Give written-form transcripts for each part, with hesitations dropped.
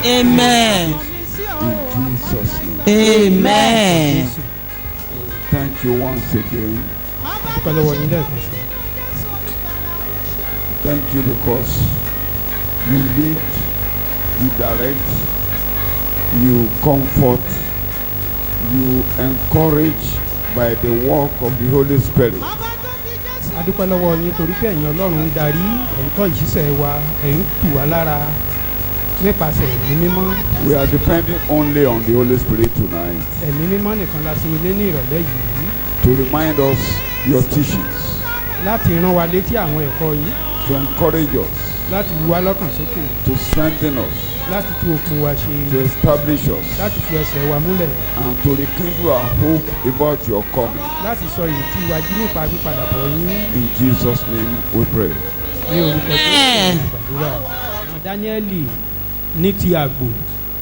Amen. In Jesus' name. Amen. Thank you once again. Dúpẹ́ lọ́wọ́ yín lẹ́ẹ̀kan sí. Thank you because you lead, you direct, you comfort, you encourage by the work of the Holy Spirit. A dúpẹ́ lọ́wọ́ yín torí pé ẹ̀yin Ọlọ́run ń darí, ẹ̀ ń tọ́ ìṣiṣẹ́ wa, ẹ̀ ń tù wá lára nípasẹ̀ ẹ̀mí mímọ́. We are depending only on the Holy Spirit tonight Ẹ̀mí mímọ́ nìkan la sinmi lé ní ìrọ̀lẹ́ yìí to remind us your teachings, láti rán wa létí àwọn ẹ̀kọ́ yìí, to encourage us, láti wú wa lọ́kàn sókè, to strengthen us, láti tú okun wa ṣe, to establish us, láti fi ẹsẹ̀ wa múlẹ̀, and to rekindle our hope about your coming. láti sọ ìrètí wa jí nípa pípadà bọ̀ yín. In Jesus' name we pray. Ní orúkọ Jésù gbàdúrà. Àwọn Dáníẹ́lì ní ti àgbò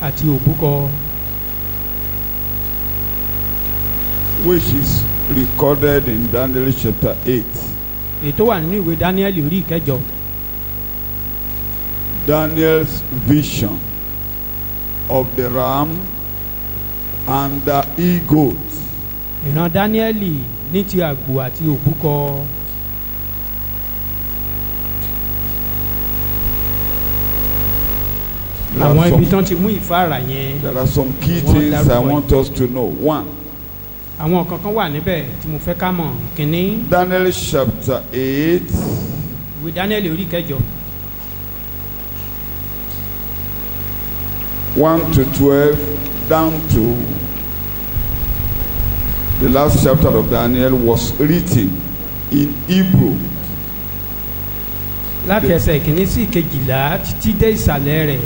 àti òbúkọ, Which is recorded in Daniel chapter 8. èyí tó wà nínú ìwé Dáníẹ́lì orí ìkẹjọ. Daniel's vision of the ram and the he-goat. Ìran Dáníẹ́lì ní ti àgbò àti òbúkọ. Àwọn ibi tán ti mú ìfáàrà yẹn. There are some key things I want us to know. One, Àwọn kankan wà níbẹ̀ tí mo fẹ́ ká mọ̀. Ìkíní, Daniel chapter 8, ìwé Dáníẹ́lì orí ìkẹjọ 1 to 12, down to the last chapter of Daniel was written in Hebrew. láti ẹsẹ̀ ìkíní sí ìkejìlá títí dé ìsàlẹ̀ rẹ̀.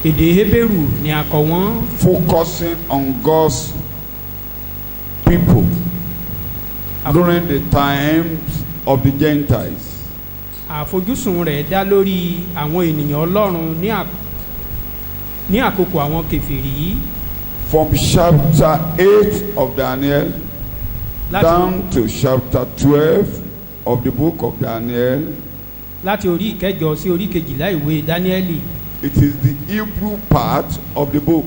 Èdè Hébérù ni a kọ wọ́n. Focusing on God's people during the times of the Gentiles. Àfojúsùn rẹ̀ dá lórí àwọn ènìyàn Ọlọ́run ní àkókò àwọn kèfèrí. From chapter 8 of Daniel down to chapter 12 of the book of Daniel. Láti orí ìkẹjọ sí orí kejìlá ìwé Dáníẹ́lì. It is the Hebrew part of the book.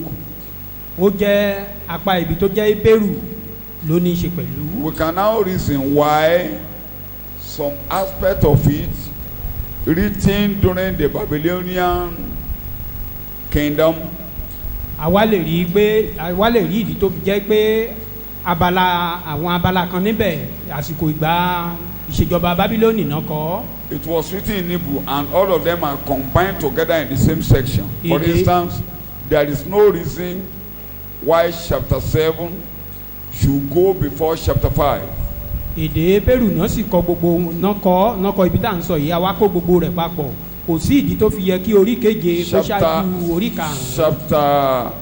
Ó jẹ́ apá ibi tó jẹ́ Hébérù ló ní í ṣe pẹ̀lú. We can now reason why some aspect of it written during the Babylonian kingdom Àwa lè rí ìdí tó fi jẹ́ pé àwọn abala kan níbẹ̀ àsìkò ìgbà ìṣèjọba Bábílónì náà kọ́. it was written in Hebrew and all of them are combined together in the same section. For instance, there is no reason why chapter 7 should go before chapter 5. Èdè Hébérù náà sì kọ gbogbo náà kọ ibi tá à ń sọ yìí, àwa kó gbogbo rẹ̀ papọ̀. Kò sí ìdí tó fi yẹ kí orí keje kó ṣáájú orí karùn-ún. Chapter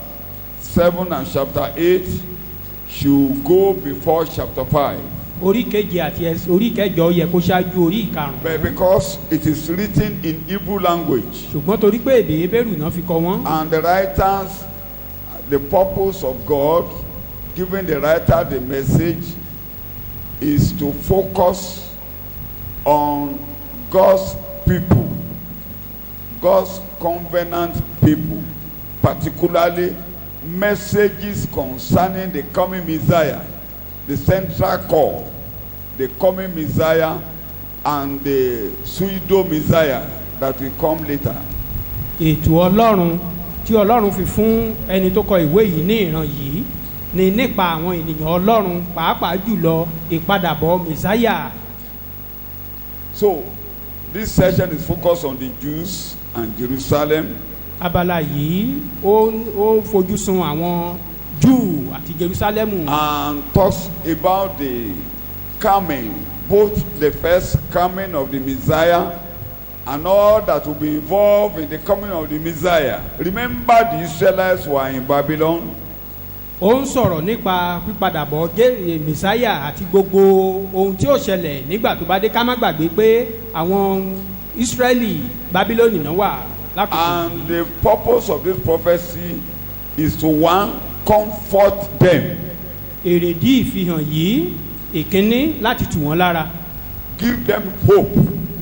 7 and chapter 8 should go before chapter 5. Orí keje àti orí kẹjọ yẹ kó ṣáájú orí karùn-ún. But because it is written in Hebrew language. Ṣùgbọ́n torí pé èdè Hébérù náà fi kọ wọ́n. And the writers, the purpose of God giving the writer the message is to focus on God's people, God's covenant people, particularly messages concerning the coming Messiah, the central core, the coming Messiah and the pseudo Messiah that will come later. Ètò Ọlọ́run tí Ọlọ́run fi fún ẹni tó kọ ìwé yìí ní ìran yìí ni nípa àwọn ènìyàn Ọlọ́run pàápàá jùlọ ìpadàbọ̀ Mèsáyà. So this session is focused on the Jews and Jerusalem. Abala yìí ó fojú sun àwọn Júù àti Jerúsálẹ́mù. And talks about the coming, both the first coming of the Messiah and all that will be involved in the coming of the Messiah. Remember, the Israelites were in Babylon. Ó ń sọ̀rọ̀ nípa pípadàbọ̀ Mèsáyà àti gbogbo ohun tí ó ṣẹlẹ̀ nígbà tó bá dé. Ká má gbàgbé pé àwọn Ísírẹ́lì Bábílónì náà wà lákòókò yìí. And the purpose of this prophecy is to one, comfort them. Èrèdí ìfihàn yìí ìkíní láti tù wọ́n lára. Give them hope.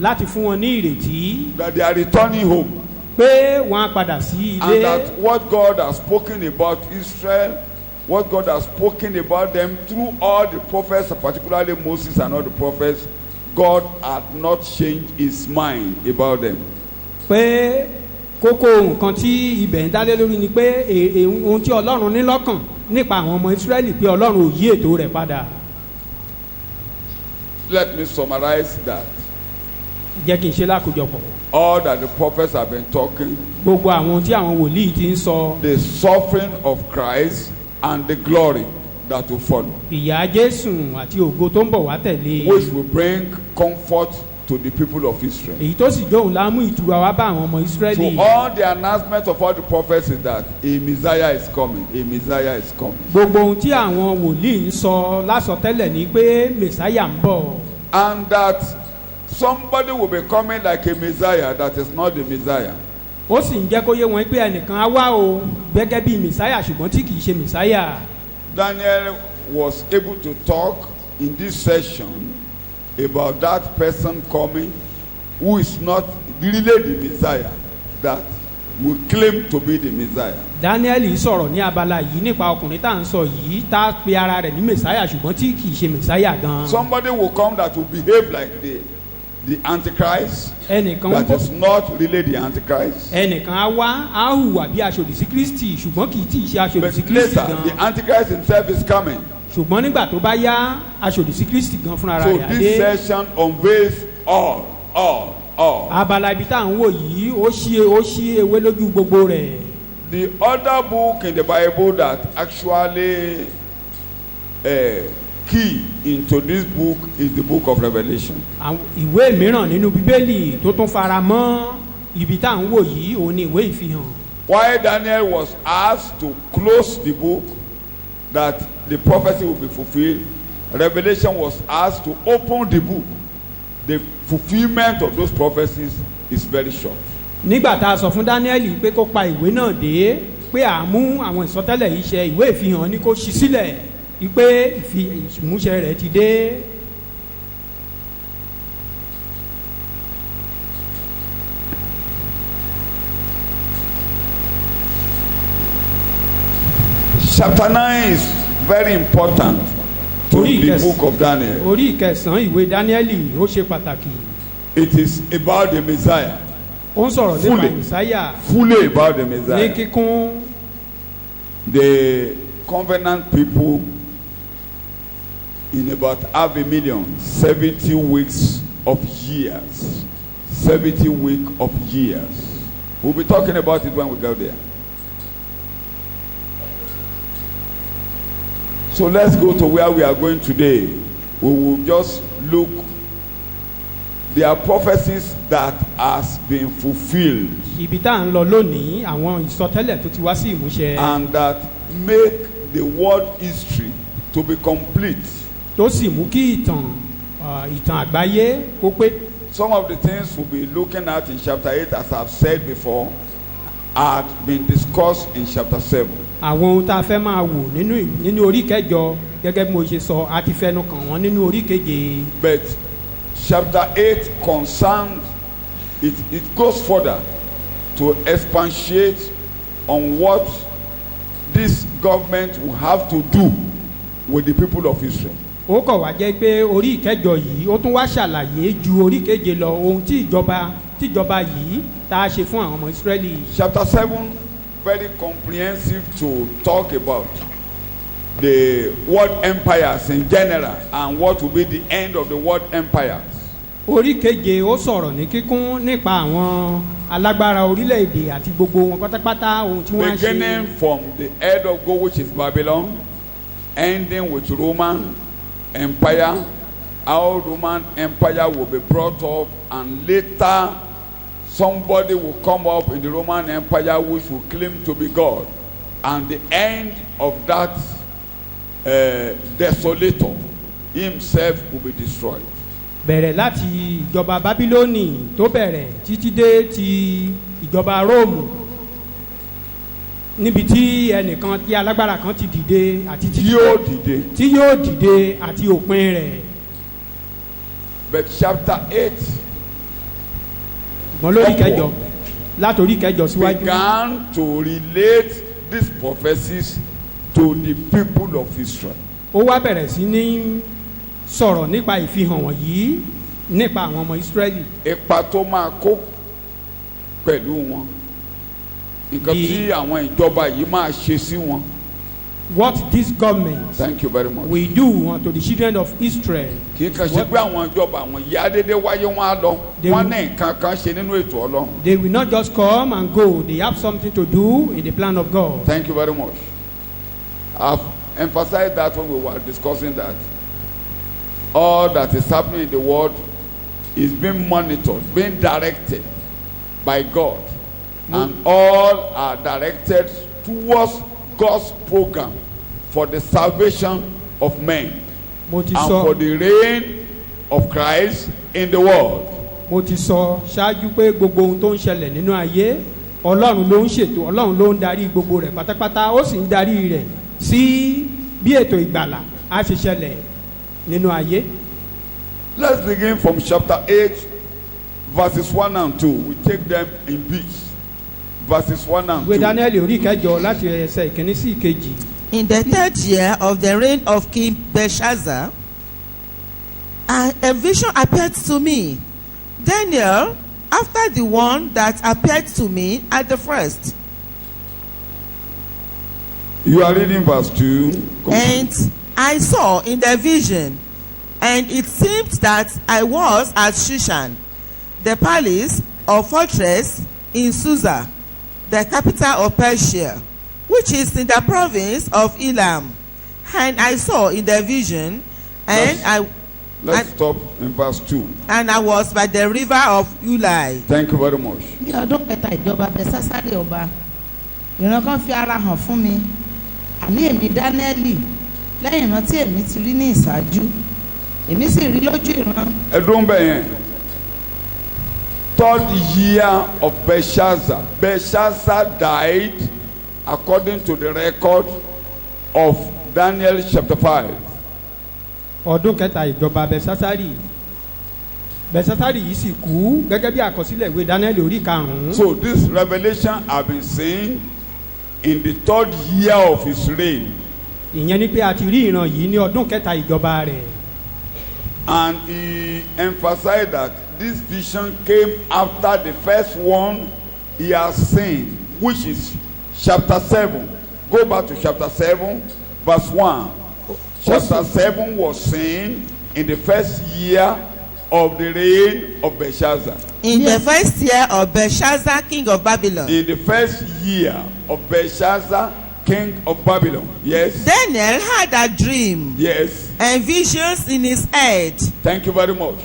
Láti fún wọn ní ìrètí. That they are returning home. pé wọ́n á padà sí And ilé. that what God has spoken about Israel, what God has spoken about them through all the prophets, particularly Moses and all the prophets, God had not changed his mind about them. Pé kókó nǹkan tí ibẹ̀ ń dálé lórí ni pé ohun tí ọlọ́run ní lọ́kàn nípa àwọn ọmọ Ísírẹ́lì pé ọlọ́run ò yí ètò rẹ̀ padà. Let me summarize that. Jẹ́ kí n ṣe lákòjọpọ̀. All that the prophets have been talking, Gbogbo àwọn tí àwọn wòlíì ti ń sọ. the suffering of Christ and the glory that will follow, Ìyà Jésù àti ògo tó ń bọ̀ wá tẹ̀lé. which will bring comfort to the people of Israel. Èyí tó sì jóun lámú ìtura wá bá àwọn ọmọ Ísírẹ́lì. So all the announcement of all the prophets is that a Messiah is coming, a Messiah is coming. Gbogbo ohun tí àwọn wòlíì ń sọ lásọtẹ́lẹ̀ ni pé Mèsáyà ń bọ̀. And that somebody will be coming like a Messiah that is not the Messiah. Ó sì ń jẹ́ kó yé wọn pé ẹnìkan á wá o gẹ́gẹ́ bí Mèsáyà ṣùgbọ́n tí kìí ṣe Mèsáyà. Daniel was able to talk in this session about that person coming who is not really the Messiah, that will claim to be the Messiah. Daniel sọ̀rọ̀ ní abala yìí nípa ọkùnrin tá à ń sọ yìí tá a pe ara rẹ̀ ní Mèsáyà ṣùgbọ́n tí kìí ṣe Mèsáyà gan. Somebody will come that will behave like the Antichrist, Ẹnìkan that is not really the Antichrist. ẹnìkan á wá á hùwà bí aṣòdì sí Kristi ṣùgbọ́n kìí tí ì ṣe aṣòdì But sí Kristi later, gan. the Antichrist himself is coming. Ṣùgbọ́n nígbà tó bá yá aṣòdì sí Kristi gan fúnra So rẹ̀ this adé. session unveils all. Abala ibi tá à ń wò yìí ó ṣí ewé lójú gbogbo rẹ̀. The other book in the Bible that actually key into this book is the book of Revelation. Àwọn ìwé mìíràn nínú Bíbélì tó tún fara mọ́ ibi tá à ń wò yìí òun ni ìwé ìfihàn. Why Daniel was asked to close the book that the prophecy will be fulfilled, Revelation was asked to open the book. The fulfillment of those prophecies is very short. Nígbà tá a sọ fún Dáníẹ́lì pé kó pa ìwé náà dé pé àmú àwọn ìsọtẹ́lẹ̀ yìí ṣe ìwé ìfihàn ni kó ṣí sílẹ̀ wípé ìmúṣẹ rẹ̀ ti dé. Chapter 9 is very important to the book of Daniel. Orí ìkẹsàn-án ìwé Dáníẹ́lì ó ṣe pàtàkì. It is about the Messiah. Ó ń sọ̀rọ̀ nípa Mèsáyà. Fully about the Ní Messiah. kíkún. The covenant people in about 500,000, 70 weeks of years. 70 weeks of years. We'll be talking about it when we go there. So let's go to where we are going today. We will just look. There are prophecies that has been fulfilled Ibi tá à ń lọ lónìí àwọn ìsọtẹ́lẹ̀ tó ti wá sí ìmúṣẹ. and that make the world history to be complete. Tó sì mú kí ìtàn àgbáyé kó pé. Some of the things we'll be looking at in chapter 8, as I've said before, had been discussed in chapter 7. Àwọn ohun tá a fẹ́ máa wò nínú orí kẹjọ gẹ́gẹ́ bí mo ṣe sọ a ti fẹnu kàn wọ́n nínú orí keje. But chapter 8 concerns, it goes further to expatiate on what this government will have to do with the people of Israel. Ó kọ̀ wá jẹ́ pé orí ìkẹjọ yìí ó tún wá ṣàlàyé ju orí keje lọ ohun tí ìjọba yìí tá a ṣe fún àwọn ọmọ Ísírẹ́lì. Chapter 7 very comprehensive to talk about the world empires in general and what will be the end of the world empires. Orí keje ó sọ̀rọ̀ ní kíkún nípa àwọn alágbára orílẹ̀-èdè àti gbogbo wọn pátápátá ohun tí wọ́n á ṣe. Beginning from the head of gold, which is Babylon, ending with Roman Empire, how Roman Empire will be brought up, and later somebody will come up in the Roman Empire which will claim to be God, and the end of that desolator himself will be destroyed. Bẹ̀rẹ̀ láti ìjọba Bábílónì tó bẹ̀rẹ̀ títí dé ti ìjọba Róòmù níbi tí ẹnìkan tí alágbára kan ti dìde àti tí yóò dìde àti òpin rẹ̀. But chapter 8 ṣùgbọ́n lórí kẹjọ. látòrí kẹjọ síwájú. began to relate these prophecies to the people of Israel. ó wá bẹ̀rẹ̀ sí ní sọ̀rọ̀ nípa ìfihàn wọ̀nyí nípa àwọn ọmọ Ísírẹ́lì. ipa tó máa kó pẹ̀lú wọn nǹkan tí àwọn ìjọba yìí máa ṣe sí wọn. what this government thank you very much. will do unto the children of Israel. kì í kàn ṣe pé àwọn ìjọba àwọn yìí adédé wáyé wọn á lọ wọn ní nǹkan kan ṣe nínú ètò Ọlọ́run. they will not just come and go, they have something to do in the plan of God. thank you very much. I've emphasized that when we were discussing that all that is happening in the world is being monitored, being directed by God, and all are directed towards God's program for the salvation of men and for the reign of Christ in the world. mo ti sọ ṣáájú pé gbogbo ohun tó ń ṣẹlẹ̀ nínú ayé Ọlọ́run ló ń ṣètò, Ọlọ́run ló ń darí gbogbo rẹ̀ pátápátá, ó sì ń darí rẹ̀ sí bí ètò ìgbàlà á ṣe ṣẹlẹ̀ nínú ayé. Let's begin from chapter 8 verses 1 and 2. We take them in bits. Verses 1 and 2. ìwé Dáníẹ́lì orí kẹjọ láti ẹsẹ̀ ìkíní sí ìkejì. In the 3rd year of the reign of King Belshazzar, a vision appeared to me, Daniel, after the one that appeared to me at the first. You are reading verse 2. And I saw in the vision, and it seemed that I was at Shushan, the palace or fortress in Susa, the capital of Persia, which is in the province of Elam. And I saw in the vision, and Let's stop in verse 2. And I was by the river of Ulai. Thank you very much. ní ọdún kẹta ìjọba Belshazzari ọba ìran kan fi ara hàn fún mi, àní èmi Dáníẹ́lì lẹ́yìn ìran tí èmi ti rí ní ìṣáájú, èmi sì rí lójú ìran. ẹdun bẹyẹn 3rd year of Belshazzar. Belshazzar died according to the record of Daniel chapter 5. ọdún kẹta ìjọba Belshazzari yìí sì kú gẹ́gẹ́ bí àkọsílẹ̀ ìwé Dáníẹ́lì orí karùn-ún. So this revelation have been seen in the 3rd year of his reign. ìyẹn ni pé a ti rí ìran yìí ní ọdún kẹta ìjọba rẹ̀. And he emphasized that this vision came after the first one he has seen, which is chapter 7. Go back to chapter 7 verse 1. Chapter 7 was seen in the first year of the reign of Belshazzar. In the first year of Belshazzar, king of Babylon. In the first year of Belshazzar, king of Babylon. Yes. Daniel had a dream. Yes. And visions in his head. Thank you very much.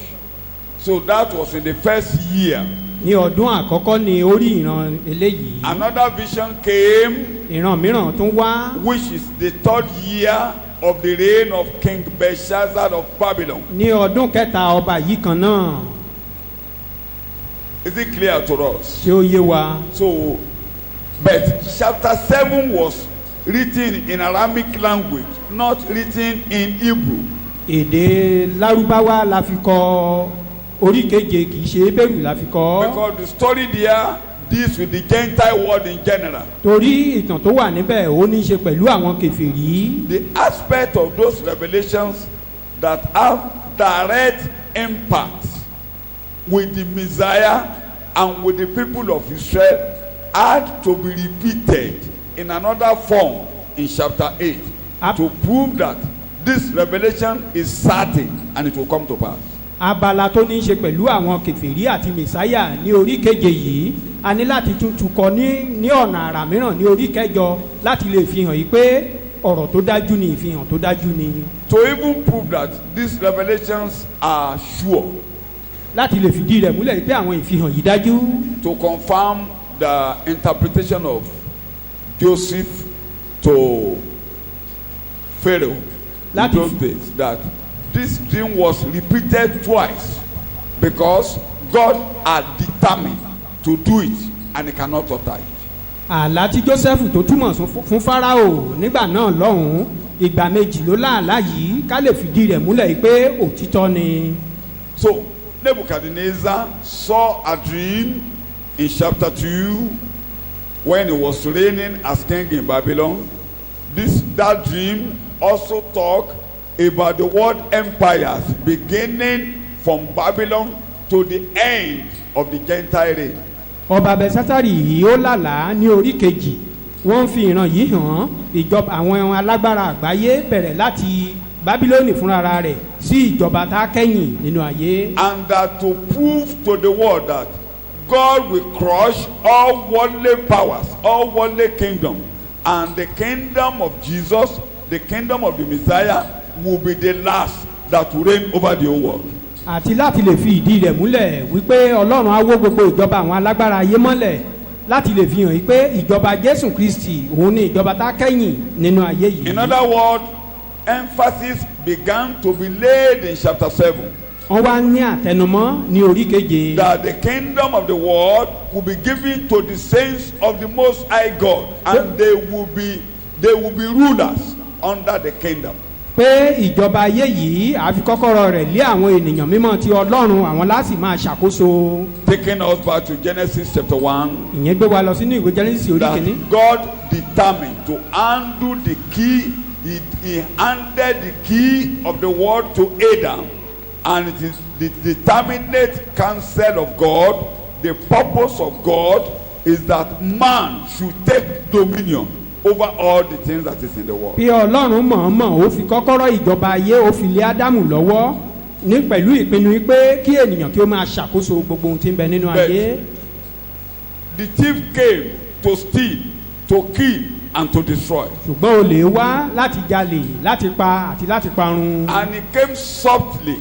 So that was in the first year. ní ọdún àkọ́kọ́ ni orí ìran eléyìí. Another vision came. ìran mìíràn tún wá. Which is the 3rd year of the reign of King Belshazzar of Babylon. ní ọdún kẹta ọba yìí kan náà. Is it clear to us? ṣé ó yé wa. So, but chapter 7 was written in Aramaic language, not written in Hebrew. èdè Lárúbáwá la fi kọ orí keje, kì í ṣe Hébérù la fi kọ. Because the story there deals with the Gentile world in general. torí ìtàn tó wà níbẹ̀ ó ní í ṣe pẹ̀lú àwọn kèfèrí. The aspect of those revelations that have direct impact with the Messiah and with the people of Israel had to be repeated in another form in chapter 8 to prove that this revelation is certain and it will come to pass. abala tó ní í ṣe pẹ̀lú àwọn kèfèrí àti mẹ̀sáyà ní orí keje yìí a ní láti tún tukọ̀ ní ọ̀nà àrà mìíràn ní orí kẹjọ láti lè fi hàn yìí pé ọ̀rọ̀ tó dájú ni, ìfihàn tó dájú ni. To even prove that these revelations are sure. láti lè fìdí rẹ̀ múlẹ̀ pé àwọn ìfihàn yìí dájú. To confirm the interpretation of Joseph to Pharaoh in those days, that this dream was repeated twice because God had determined to do it and he cannot alter it. àlá tí Joseph tó túmọ̀ fún Fáráò nígbà náà lọ́hùn-ún ìgbà méjì ló láàlá yìí ká lè fìdí rẹ̀ múlẹ̀ pé òtítọ́ ni. So Nebuchadnezzar saw a dream in chapter 2, when he was reigning as king in Babylon, that dream also talk about the world empires beginning from Babylon to the end of the Gentile reign. ọba Belsásárì yìí ó lálàá ní orí kejì wọ́n fi ìran yìí hàn ìjọba àwọn alágbára àgbáyé bẹ̀rẹ̀ láti Bábílónì fúnra rẹ̀ sí ìjọba tá a kẹ́yìn nínú ayé. And that to prove to the world that God will crush all worldly powers, all worldly kingdom, and the kingdom of Jesus, the kingdom of the Messiah, will be the last that will reign over the whole world. Àti láti lè fi ìdí rẹ̀ múlẹ̀ wípé Ọlọ́run á wó gbogbo ìjọba àwọn alágbára ayé mọ́lẹ̀ láti lè fi hàn wípé ìjọba Jésù Kristi òun ni ìjọba tá a kẹ́yìn nínú ayé yìí. In other words, emphasis began to be laid in chapter 7. wọ́n wá ní àtẹnumọ́ ní orí keje. That the kingdom of the world will be given to the saints of the Most High God, and they will be rulers under the kingdom. Pé ìjọba ayé yìí àfi kọ́kọ́rọ́ rẹ̀ lé àwọn ènìyàn mímọ́ ti Ọlọ́run àwọn láti máa ṣàkóso. Taking us back to Genesis chapter 1. Ìyẹn gbé wa lọ sínú ìwé Genesis orí kìíní. That God determined to handle the key. He handed the key of the world to Adam, and it is the determinate counsel of God. The purpose of God is that man should take dominion over all the things that is in the world. Bí Ọlọ́run mọ̀ọ́mọ̀ ó fi kọ́kọ́rọ́ ìjọba ayé ó fi lé Ádámù lọ́wọ́ ní pẹ̀lú ìpinnu pé kí ènìyàn kí ó máa ṣàkóso gbogbo ohun tí ń bẹ nínú ayé. The thief came to steal, to kill, and to destroy. Ṣùgbọ́n olè wá láti jalè, láti pa àti láti parun. And he came softly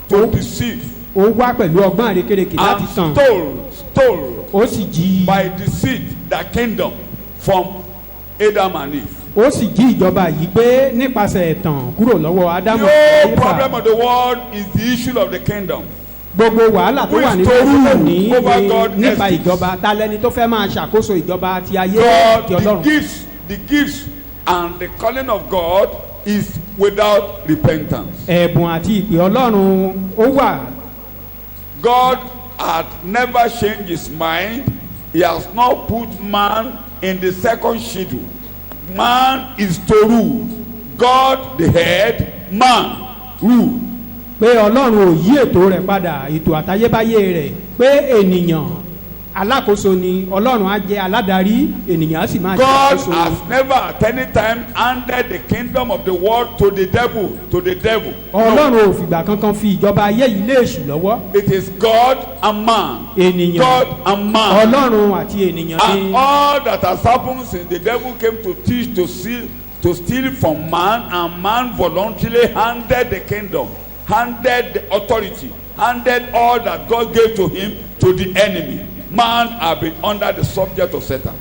to deceive. Ó wá pẹ̀lú ọgbọ́n àrékérekè láti tàn. And stole. Ó sì jí. By deceit the kingdom from Adam and Eve. Ó sì jí ìjọba yìí gbé nípasẹ̀ ẹ̀tàn kúrò lọ́wọ́ Ádámù. The problem of the world is the issue of the kingdom. Gbogbo wàhálà tó wà nínú ìṣòro ní nípa ìjọba ta lẹni tó fẹ́ máa ṣàkóso ìjọba ti ayé ti Ọlọ́run. The gifts and the calling of God is without repentance. Ẹ̀bùn àti ìpè Ọlọ́run ó wà. God had never changed his mind. He has not put man in the second schedule. Man is to rule. God the head, man rule. Pé Ọlọ́run ò yí ètò rẹ̀ padà, ètò àtayébáyé rẹ̀ pé ènìyàn alákòóso ni Ọlọ́run á jẹ́ aládarí ènìyàn á sì máa ṣe àkóso. God has never at any time handed the kingdom of the world to the devil. Ọlọ́run ò fìgbà kankan fi ìjọba ayé yìí lé èṣù lọ́wọ́. It is God and man. Ènìyàn. God and man. Ọlọ́run àti ènìyàn ni. And all that has happened since the devil came to teach to steal from man, and man voluntarily handed the kingdom, handed the authority, handed all that God gave to him to the enemy. Man have been under the subject of Satan.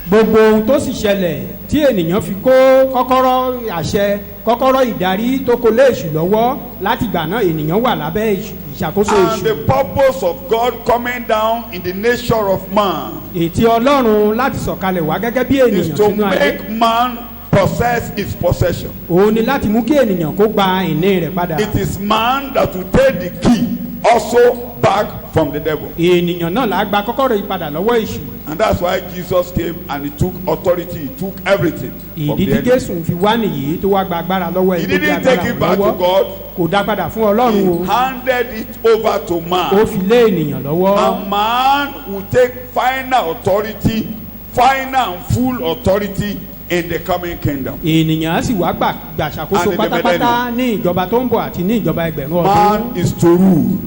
Gbogbo ohun tó sì ṣẹlẹ̀ tí ènìyàn fi kó kọ́kọ́rọ́ àṣẹ kọ́kọ́rọ́ ìdarí tó kó lé èṣù lọ́wọ́ láti ìgbà náà ènìyàn wà lábẹ́ ìṣàkóso èṣù. And the purpose of God coming down in the nature of man. Ètí Ọlọ́run láti sọ̀kalẹ̀ wá gẹ́gẹ́ bí ènìyàn is to sínú ayé. make man possess his possession. Òun ni láti mú kí ènìyàn kó gba ìní rẹ̀ padà. It is man that will take the key also back from the devil. Ènìyàn náà là á gba kọ́kọ́rọ́ yìí padà lọ́wọ́ èṣù. And that's why Jesus came and he took authority, he took everything from the ìdí tí enemy. Jésù fi wá nìyí tó wá gba agbára lọ́wọ́ He ẹni tó didn't gba take agbára it back to lọ́wọ́ God. kò dá padà fún Ọlọ́run o. He handed it over to man. Ó fi lé ènìyàn lọ́wọ́. And man will take final authority, final and full authority in the coming kingdom. Ènìyàn á sì wá gbàṣàkóso And in the pátápátá ní ìjọba tó ń bọ̀ àti ní ìjọba ẹgbẹ̀rún Man ọdún. is to rule.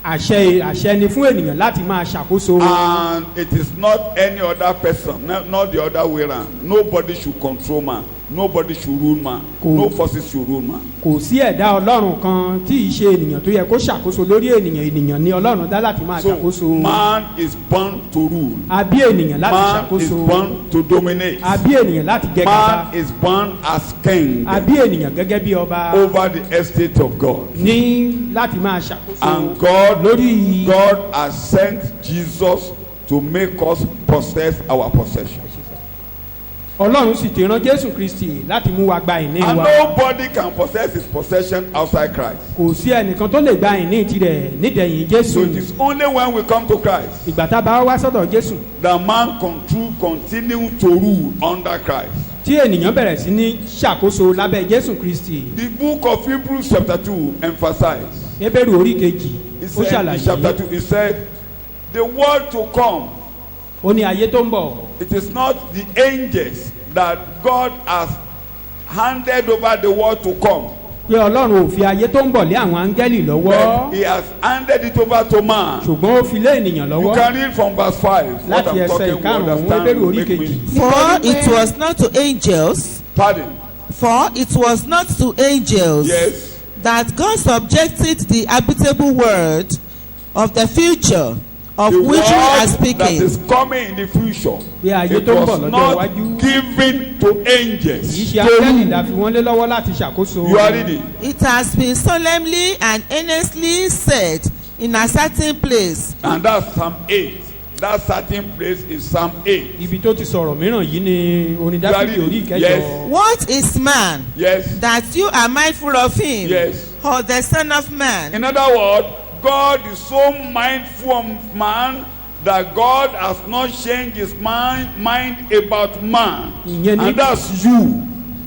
Àṣẹ ni fún ènìyàn láti máa ṣàkóso. And it is not any other person, not the other way around. Nobody should control man. Nobody should rule man. No forces should rule man. Kò sí ẹ̀dá Ọlọ́run kan tí ì ṣe ènìyàn tó yẹ kó ṣàkóso lórí ènìyàn ni Ọlọ́run dá láti máa ṣàkóso. So man is born to rule. A bí ènìyàn láti Man ṣàkóso. is born to dominate. A bí ènìyàn láti jẹ gàba. Man is born as king A bí ènìyàn gẹ́gẹ́ bí ọba. over the estate of God. Ní láti máa ṣàkóso. And God lórí. God has sent Jesus to make us possess our possession. ọlọ́run sì ti rán jésù kristi láti mú wa gba ìní And wa nobody can possess his possession outside Christ. kò sí ẹnìkan tó lè gba ìní tirẹ̀ nídẹ̀yìn So jésù it is only when we come to Christ ìgbà tá a bá wá sọ́dọ̀ jésù that man continue to rule under Christ. tí ènìyàn bẹ̀rẹ̀ sí ní ṣàkóso lábẹ́ jésù kristi. The book of Hebrews chapter 2 emphasizes. Hébérù orí kejì He ó said in chapter ṣàlàyé 2, he said, the world to come, ó ní ayé tó ń bọ̀ it is not the angels that God has handed over the world to come. pé ọlọ́run ò fi ayé tó ń bọ̀ lé àwọn áńgẹ́lì lọ́wọ́ But he has handed it over to man. ṣùgbọ́n ó fi lé ènìyàn You lọ́wọ́ can read from verse 5. What láti I'm ẹsẹ̀ talking ìkarùn-ún about, Hébérù orí make kejì. me. For it was not to angels, Pardon. for it was not to angels Yes. that God subjected the habitable world of the future of The which we are word that speaking. is coming in the future. Bí ayé It tó ń bọ̀ was lọ́jọ́ not iwájú given to angels. kì í ṣe to áńgẹ́lì rule. la fi wọ́n lé lọ́wọ́ láti ṣàkóso. You are reading. It has been solemnly and earnestly said in a certain place, And that's Psalm 8. That certain place is Psalm 8. ibi tó ti sọ̀rọ̀ mìíràn yìí ni orin dáfídì orí ìkẹjọ. Yes. what is man Yes. that you are mindful of him, Yes. or the son of man In other words, God is so mindful of man that God has not changed his mind about man. Ìyẹn ni- And that's you.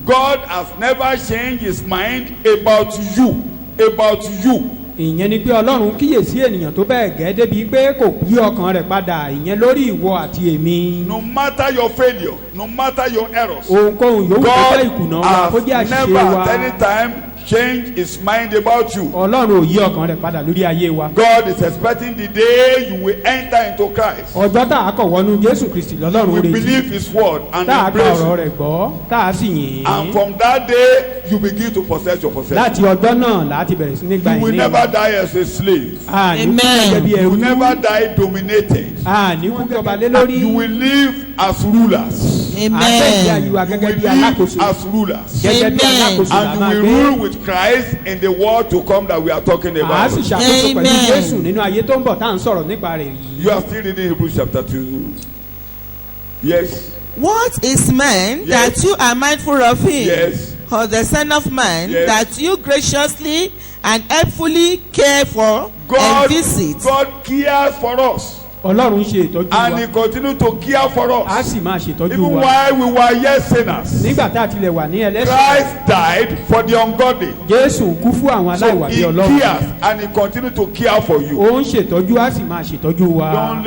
God has never changed his mind about you. About you. ìyẹn ni pé ọlọ́run kíyèsí ènìyàn tó bẹ́ẹ̀ gẹ́ débi pé kò yí ọkàn rẹ̀ padà ìyẹn lórí ìwọ àti èmi. No matter your failure, no matter your errors, ohunkóhun yòówù tó jẹ́ ìkùnà wa kó God jẹ́ has àṣìṣe never wa at any time changed his mind about you. ọlọ́run ò yí ọkàn rẹ̀ padà lórí ayé wa. God is expecting the day you will enter into Christ. ọjọ́ tá a kọ̀ wọnú jésù kristi You lọ́lọ́run will retí believe his word and tá a gba embrace ọ̀rọ̀ it. rẹ̀ gbọ́ tá a sì yìn And ín. from that day, you begin to possess your possession. láti ọjọ́ náà láti bẹ̀rẹ̀ sí ní gba You will ìní never die as a slave. a ní kú Amen. gẹ́gẹ́ bí You will ẹrú never die dominated. a ní kú jọba lé lórí You will live as rulers. àtẹ̀jẹ́ amen àyíwá You gẹ́gẹ́ will bí live alákòóso as rulers. gẹ́gẹ́ bí Amen. alákòóso là And máa you will gbé. rule with Christ in the world to come that we are talking a about. sì ṣàkóso pẹ̀lú Amen. jésù nínú ayé tó ń bọ̀ tá à ń sọ̀rọ̀ nípa rẹ̀ yìí. You are still reading Hebrews chapter 2. Yes. what is man Yes. that you are mindful of him, Yes. or the son of man Yes. that you graciously and helpfully care for God, and visit. God cares for us. ọlọ́run ṣe ìtọ́jú And wa he continues to care for a us. sì máa ṣètọ́jú Even wa while we were yet sinners. nígbà tá a tilẹ̀ wà ní ẹlẹ́sìn Christ died for the ungodly. jésù kú fún àwọn So aláìwà bí he ọlọ́run cares and he continues to care for you. ó ń ṣètọ́jú a sì máa ṣètọ́jú wa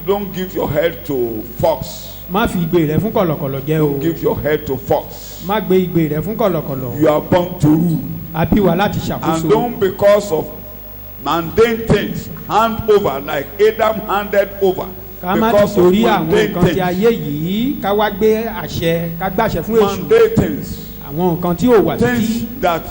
Don't give your head to fox. má fi igbe rẹ fún kọ̀lọ̀kọ̀lọ̀ jẹ o Give your head to fox. má gbé igbe rẹ fún kọ̀lọ̀kọ̀lọ̀ You are born to rule. a bí wa láti And ṣàkóso don't because of mundane things hand over like Adam handed over. ká má ti Because of torí àwọn mundane nǹkan ti things. ayé yìí ká wá gbé àṣẹ ká gbàṣẹ fún èṣù Mundane things. àwọn nǹkan tí ò wà títí Things that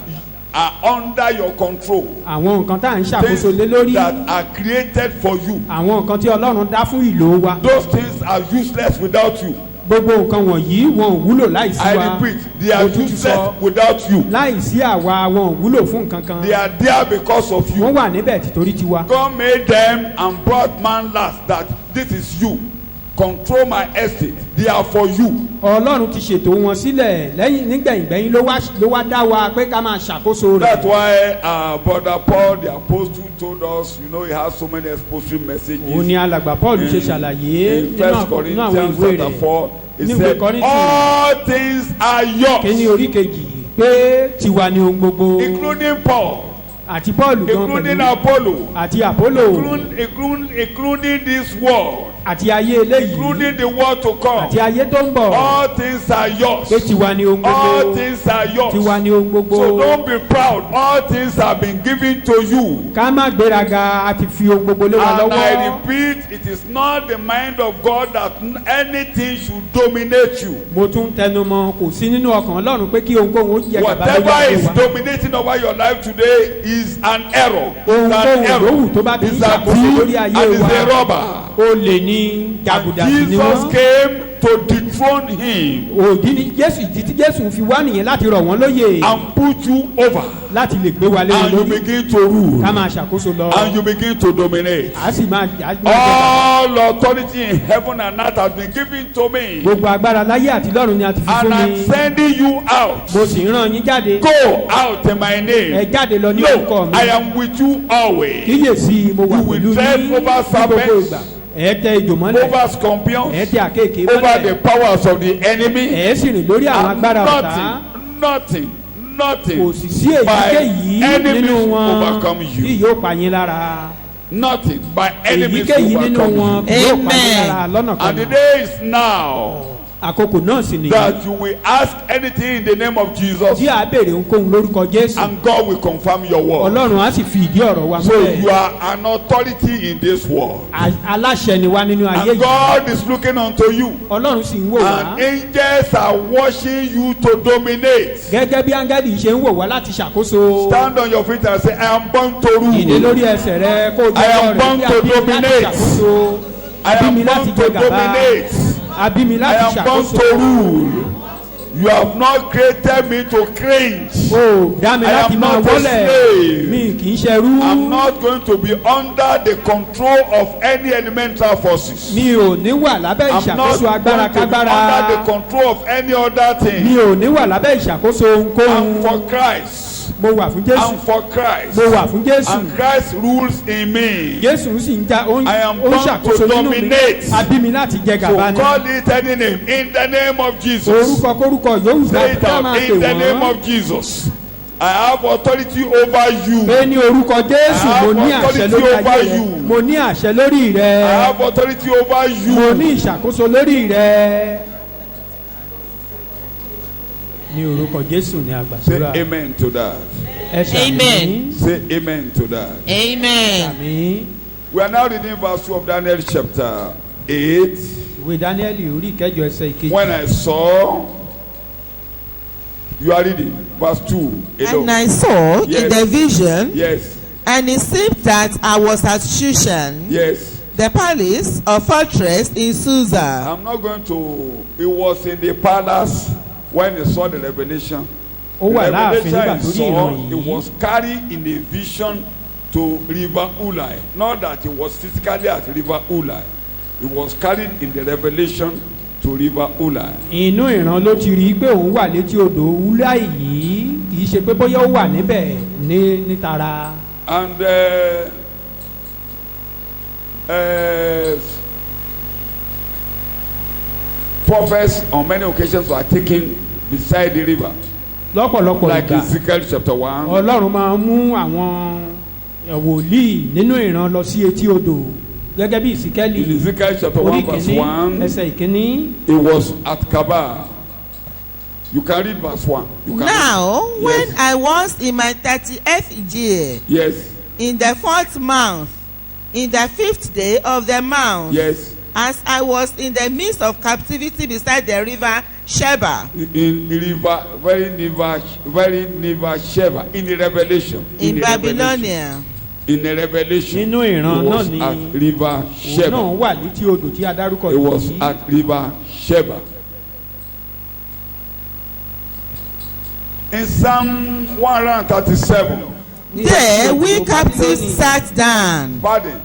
are under your control. àwọn nǹkan tá à ń Things ṣàkóso lé lórí that are created for you. àwọn nǹkan tí ọlọ́run dá fún ìlò wa Those things are useless without you. gbogbo nǹkan wọ̀nyí wọn ò wúlò láìsí I wa repeat, they are Mo tún ti useless sọ, without you. láìsí àwa wọn ò wúlò fún nǹkan kan They are there because of wọ́n you. wà níbẹ̀ títorí tiwa God made them and brought man last that this is you. Control my estate. They are for you. ọlọ́run ti ṣètò wọn sílẹ̀ lẹ́yìn nígbẹ̀yìngbẹ̀yìn ló wá dá wa pé ká máa ṣàkóso That's rẹ̀ why Brother Paul, the apostle, told us, you know, he has so many expository messages. òun ni alàgbà paul ṣe ṣàlàyé In nínú 1 àwọn Corinthians ìwé chapter rẹ̀ 4, he Nínú said, ìwé Kọ́ríńtì all things are kéní yours, orí kejì pé tiwa ni ohun gbogbo including Paul, àti paul gan including pẹ̀lú Apollo, àti apollo including this world, àti ayé eléyìí including the world to come. àti ayé tó ń bọ̀ All things are yours. pé tiwa ni ohun All gbogbo things are yours. tiwa ni ohun gbogbo So don't be proud. All things have been given to you. ká má gbéraga a ti fi ohun gbogbo lé wa And I lọ́wọ́ repeat, it is not the mind of God that anything should dominate you. mo tún tẹnu mọ́ kò sí nínú ọkàn ọlọ́run pé kí ohunkóhun ó yẹ gàba lórí Whatever ayé is wa dominating over your life today is an error. It's an ohunkóhun error. yòówù tó bá ti ń It's a ṣàkóso lórí thief and ayé it's a wa robber. olè ní ọkùnrin jàgùdà And sí ni Jesus wọ́n. came to dethrone him òdì ni jésù ìdí tí jésù fi wá nìyẹn láti rọ̀ wọ́n lóyè and put you over. láti lè gbé wa lé wọn And you lórí begin to rule. ká máa ṣàkóso lọ And you begin to dominate. a sì máa jẹ bàbá. All authority in heaven and earth has been given to me. gbogbo agbára láyé àti lọ́run ni a ti fi And fún I'm mi sending you out. mo sì ń rán yín jáde Go out in my ẹ name. jáde lọ ní orúkọ No, mi I am with you always. kíyèsí mo wà You will pẹ̀lú tread yín over ní gbogbo serpents, ìgbà ẹ tẹ ejò mọ́lẹ̀ Over scorpions, ẹ tẹ àkéèké over the mọ́lẹ̀ powers of the enemy. ẹ sì rìn lórí àwọn And agbára ọ̀tá nothing kò sì sí èyíkéyìí by enemies nínú wọn overcome tí you. yóò pa yín lára Nothing by enemies èyíkéyìí nínú wọn overcome you. yóò pa yín lára lọ́nà And the kan day is now àkókò náà sì nìyí that you will ask anything in the name of Jesus, tí a béèrè ohunkóhun lórúkọ jésù and God will confirm your word. ọlọ́run á sì fi ìdí ọ̀rọ̀ wa So you múlẹ̀ are an authority in this world. aláṣẹ ni wá nínú ayé And yìí God is looking unto you. ọlọ́run sì ń wò wá And angels are watching you to dominate. gẹ́gẹ́ bí áńgẹ́lì ṣe ń wò wá láti ṣàkóso Stand on your feet and say, I am born to ìdè rule. lórí ẹsẹ̀ rẹ kó o I jẹ́ am ọ̀rẹ́ born bí to abí mi láti dominate. ṣàkóso I abí mi am láti born jẹ to gàba dominate. abí mi I láti am born ṣàkóso to rule. You have not created me to cringe. o dá mi I láti am máa not a wọlẹ̀ slave. mi kì í ṣẹrú I'm not going to be under the control of any elemental forces. mi ò ní wà lábẹ́ I'm not ìṣàkóso agbára going to be kágbára under the control of any other mi thing. ò ní wà lábẹ́ ìṣàkóso ohunkóhun I'm for Christ. mo wà fún jésù I'm for Christ. mo wà fún jésù And Christ rules in me. jésù sì ń já ó ń I am ó ń born ṣàkóso to nínú mi dominate. abí mi láti jẹ So gàba ni call it any name in the name of Jesus. orúkọ kórúkọ yòówù Say it ká máa out pè in the name wọ́n of Jesus. I have authority over you. pé ní orúkọ jésù I mo have ní àṣẹ authority lórí over ayé rẹ you. mo ní àṣẹ lórí I rẹ have authority over mo ní you. ìṣàkóso lórí rẹ ní orúkọ jésù ní Say àgbàsúrà amen to that. ẹ ṣàmì Amen. Say amen to that. Amen. àmì We are now reading verse 2 of Daniel chapter 8. ìwé dáníẹ́lì orí ìkẹjọ ẹsẹ̀ ìkejì When I saw, you are reading verse 2 And alone. I saw in Yes. the vision, Yes, and it seemed that I was at Shushan, yes. the palace or fortress in Susa. I'm not going to, it was in the palace when he saw the revelation. ó wà láàfin nígbà Revelation tó he rí saw, ìran he yìí was carried in a vision to River Ulai. Not that he was physically at River Ulai. He was carried in the revelation to River Ulai. inú ìran ló ti rí i pé òun wà létí odò wúlá yìí kì í ṣe pé bóyá ó wà níbẹ̀ ní tara And prophets on many occasions were taken beside the river. lọ́pọ̀lọpọ̀ Like ìgbà Ezekiel chapter 1. ọlọ́run máa ń mú àwọn wòlíì nínú ìran lọ sí etí odò gẹ́gẹ́ bí ìsíkẹ́lì In Ezekiel chapter orí 1 verse kìíní 1. ẹsẹ̀ ìkíní It was at Kabar. You can read verse 1. You can Now, read. when Yes. I was in my 38th year, Yes. in the 4th month, in the 5th day of the month, Yes. as I was in the midst of captivity beside the river Sheba, In river, very near Sheba. In the Revelation. in the Revelation. Babylonia. In the Revelation. nínú ìran It was náà ni at river òun náà Sheba. wà létí odò tí a dárúkọ It was yìí at river Sheba. In Psalm 137. There we captives sat down. Pardon.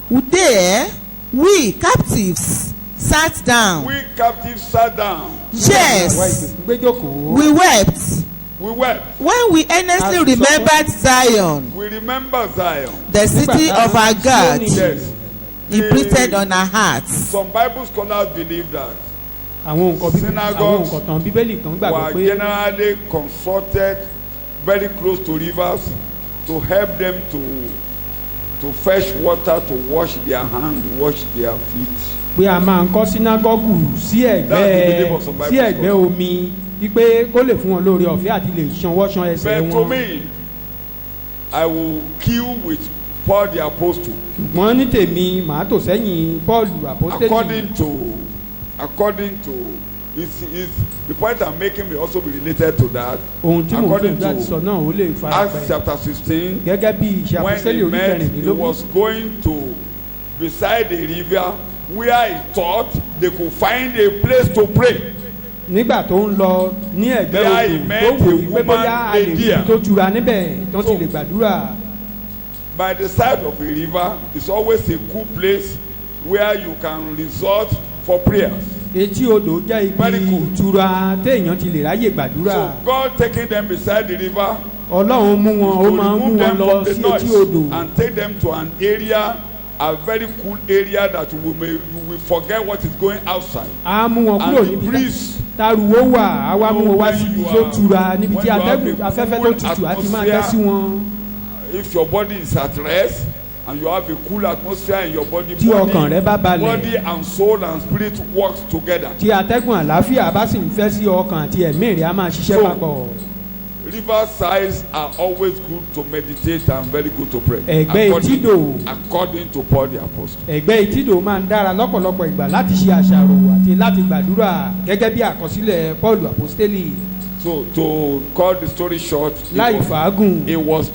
There we captives sat down. We captives sat down. Yes, gbẹjọkọ we wept We wept. when we earnestly remembered Zion, We remember Zion. the city of our God, Yes. imprinted on our hearts. Some Bible scholars believe that àwọn nǹkan Synagogues àwọn nǹkan tán bíbélì kan gbàgbọ́ were pé generally consulted very close to rivers to help them to fetch water, to wash their hands, wash their feet. pé a máa ń kọ́ sínágọ́gù sí That's the belief of some ẹ̀gbẹ́ Bible sí ẹ̀gbẹ́ omi wípé kó lè fún wọn lórí ọ̀fẹ́ àti lè ṣanwó ṣan ẹsẹ̀ But to wọn me, I will queue with Paul the Apostle. ṣùgbọ́n ní tèmi màá tò sẹ́yìn Pọ́ọ̀lù àpọ́stélì According to it's the point I'm making may also be related to that. ohun tí mò ń according gbìyànjú àti sọ náà ó lè fara Acts pẹ́ chapter 16. gẹ́gẹ́ bí ìṣe When àpọ́stélì he orí met, he kẹrìndínlógún was going to beside the river where he thought they could find a place to pray. nígbà tó ń lọ ní ẹ̀gbẹ́ There he odò met tó wò a wípé bóyá a lè rí woman ibi tó tura níbẹ̀ tó ti lè gbàdúrà. By the side of a river is always a good place where you can resort for prayers. etí odò jẹ́ Very ibi good. ìtura téèyàn ti lè ráyè gbàdúrà. So God taking them beside the river ọlọ́run mú wọn ó to máa ń mú remove wọn them lọ from the sí etí noise odò and take them to an area, a very cool area that you will forget what is going outside. á mú wọn kúrò And the níbi breeze, táruwó wà á wá mú wọn wá síbi When tó you are- tura níbi tí when you have atẹ́gùn a afẹ́fẹ́ cool tó tutù á ti máa atmosphere, dẹ́ sí wọn. if your body is at rest and you have a cool atmosphere in your body, tí ọkàn rẹ bá body balẹ̀ and soul and spirit works together. tí atẹ́gùn àlàáfíà bá sì ń fẹ́ sí ọkàn àti ẹ̀mí rẹ̀ á máa ṣiṣẹ́ So, papọ̀. River sides are always good to meditate and very good to pray. Ẹ̀gbẹ́ etídò According to Paul the Apostle. ẹ̀gbẹ́ etídò máa ń dára lọ́pọ̀lọpọ̀ ìgbà láti ṣe àṣàrò àti láti gbàdúrà gẹ́gẹ́ bí àkọsílẹ̀ Paul apostoli. So to cut the story short, láì fàágùn he was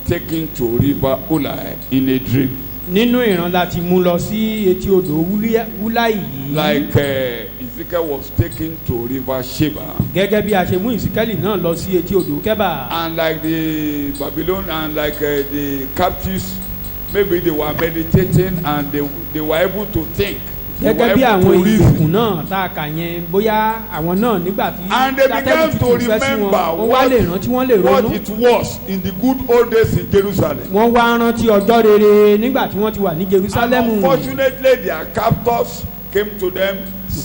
taken to River Ulai in a dream. nínú ìran láti mú lọ sí etí odò wúláì yìí. Like Ezekiel was taken to River Sheba. gẹ́gẹ́ bí a ṣe mú ìsíkẹ́lì náà lọ sí etí odò kẹ́bà. And like the Babylon and like the captives, maybe they were meditating and they were able to think. They were gẹ́gẹ́ bí able àwọn to reason. ìgbèkùn náà tá a kà yẹn bóyá àwọn náà nígbà tí And they began atẹ́gùn to tutù fẹ́ sí remember wọn wọ́n wá lè rántí wọ́n lè what ronú. it was in the good old days in Jerusalem. wọ́n wá rántí ọjọ́ rere nígbà tí wọ́n ti wà ní And Jerusalemu. unfortunately, their captors came to them,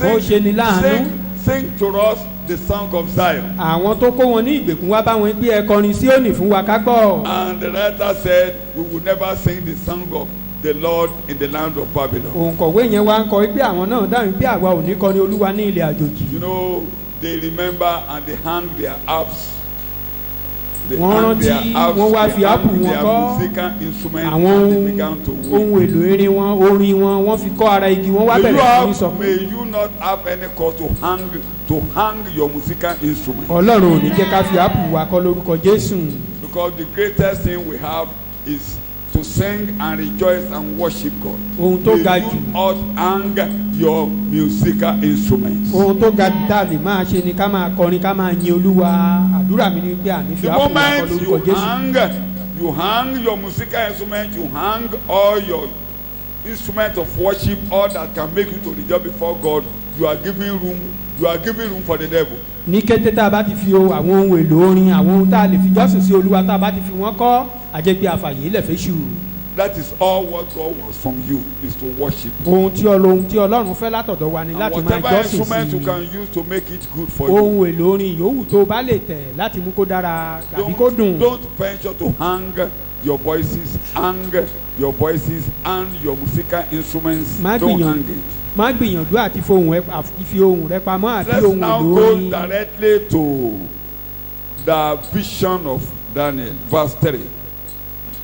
Ó ṣe ni láàánú. sing to us the song of Zion. àwọn tó kó wọn ní ìgbèkùn wá bá wọn pé ẹ kọrin Síónì fún wa ká gbọ́. And the writer said, we will never sing the song of the Lord in the land of Babylon. òǹkọ̀wé yẹn wá ń kọ pé àwọn náà dáhùn pé àwa ò ní kọrin Olúwa ní ilẹ̀ àjòjì. You know, they remember and they hang their harps. They Wọ́n hang rántí, their harps, wọ́n wá they fi áàpù hang wọn their kọ́. musical instruments àwọn and they began to weep. ohun èlò erin wọn orin wọn fi kọ́ ara igi wọ́n wá bẹ̀rẹ̀ sí ní sọ May pé you not have any cause to hang your musical instrument. Ọlọ́run ò ní jẹ́ ká fi áàpù wa kọ́ lórúkọ Jésù. Because the greatest thing we have is to sing and rejoice and worship God. Ohun tó ga May jù. you not hang your musical instruments. ohun tó ga jù tá a lè máa ṣe ni ká máa kọrin ká máa yin Olúwa. àdúrà mi ni pé àní fi The áàpù wa kọ́ moment lórúkọ you Jésù. hang your musical instrument, you hang all your instrument of worship, all that can make you to rejoice before God, you are giving room for the devil. ní kété tá a bá ti fi àwọn ohun èlò orin àwọn ohun tá a lè fi jọ́sìn sí Olúwa tá a bá ti fi wọ́n kọ́ àjẹpẹ́ àfàyè ilẹ̀ fẹ́ṣù. That is all what God wants from you, is to worship. ohun tí Ọlọ́run fẹ́ látọ̀dọ̀ wa ni And láti máa whatever jọ́sìn instrument you sí can use to make it good for you. ohun èlò orin yòówù tó bá lè tẹ̀ láti mú kó dára tàbí kó dùn. Don't venture to hang your voices and your musical instruments. Má Don't gbìyànjú. hang it. má gbìyànjú àti fi ohun rẹ pamọ́ àti Let's ohun now èlò go orin. directly to the vision of Daniel, verse 3.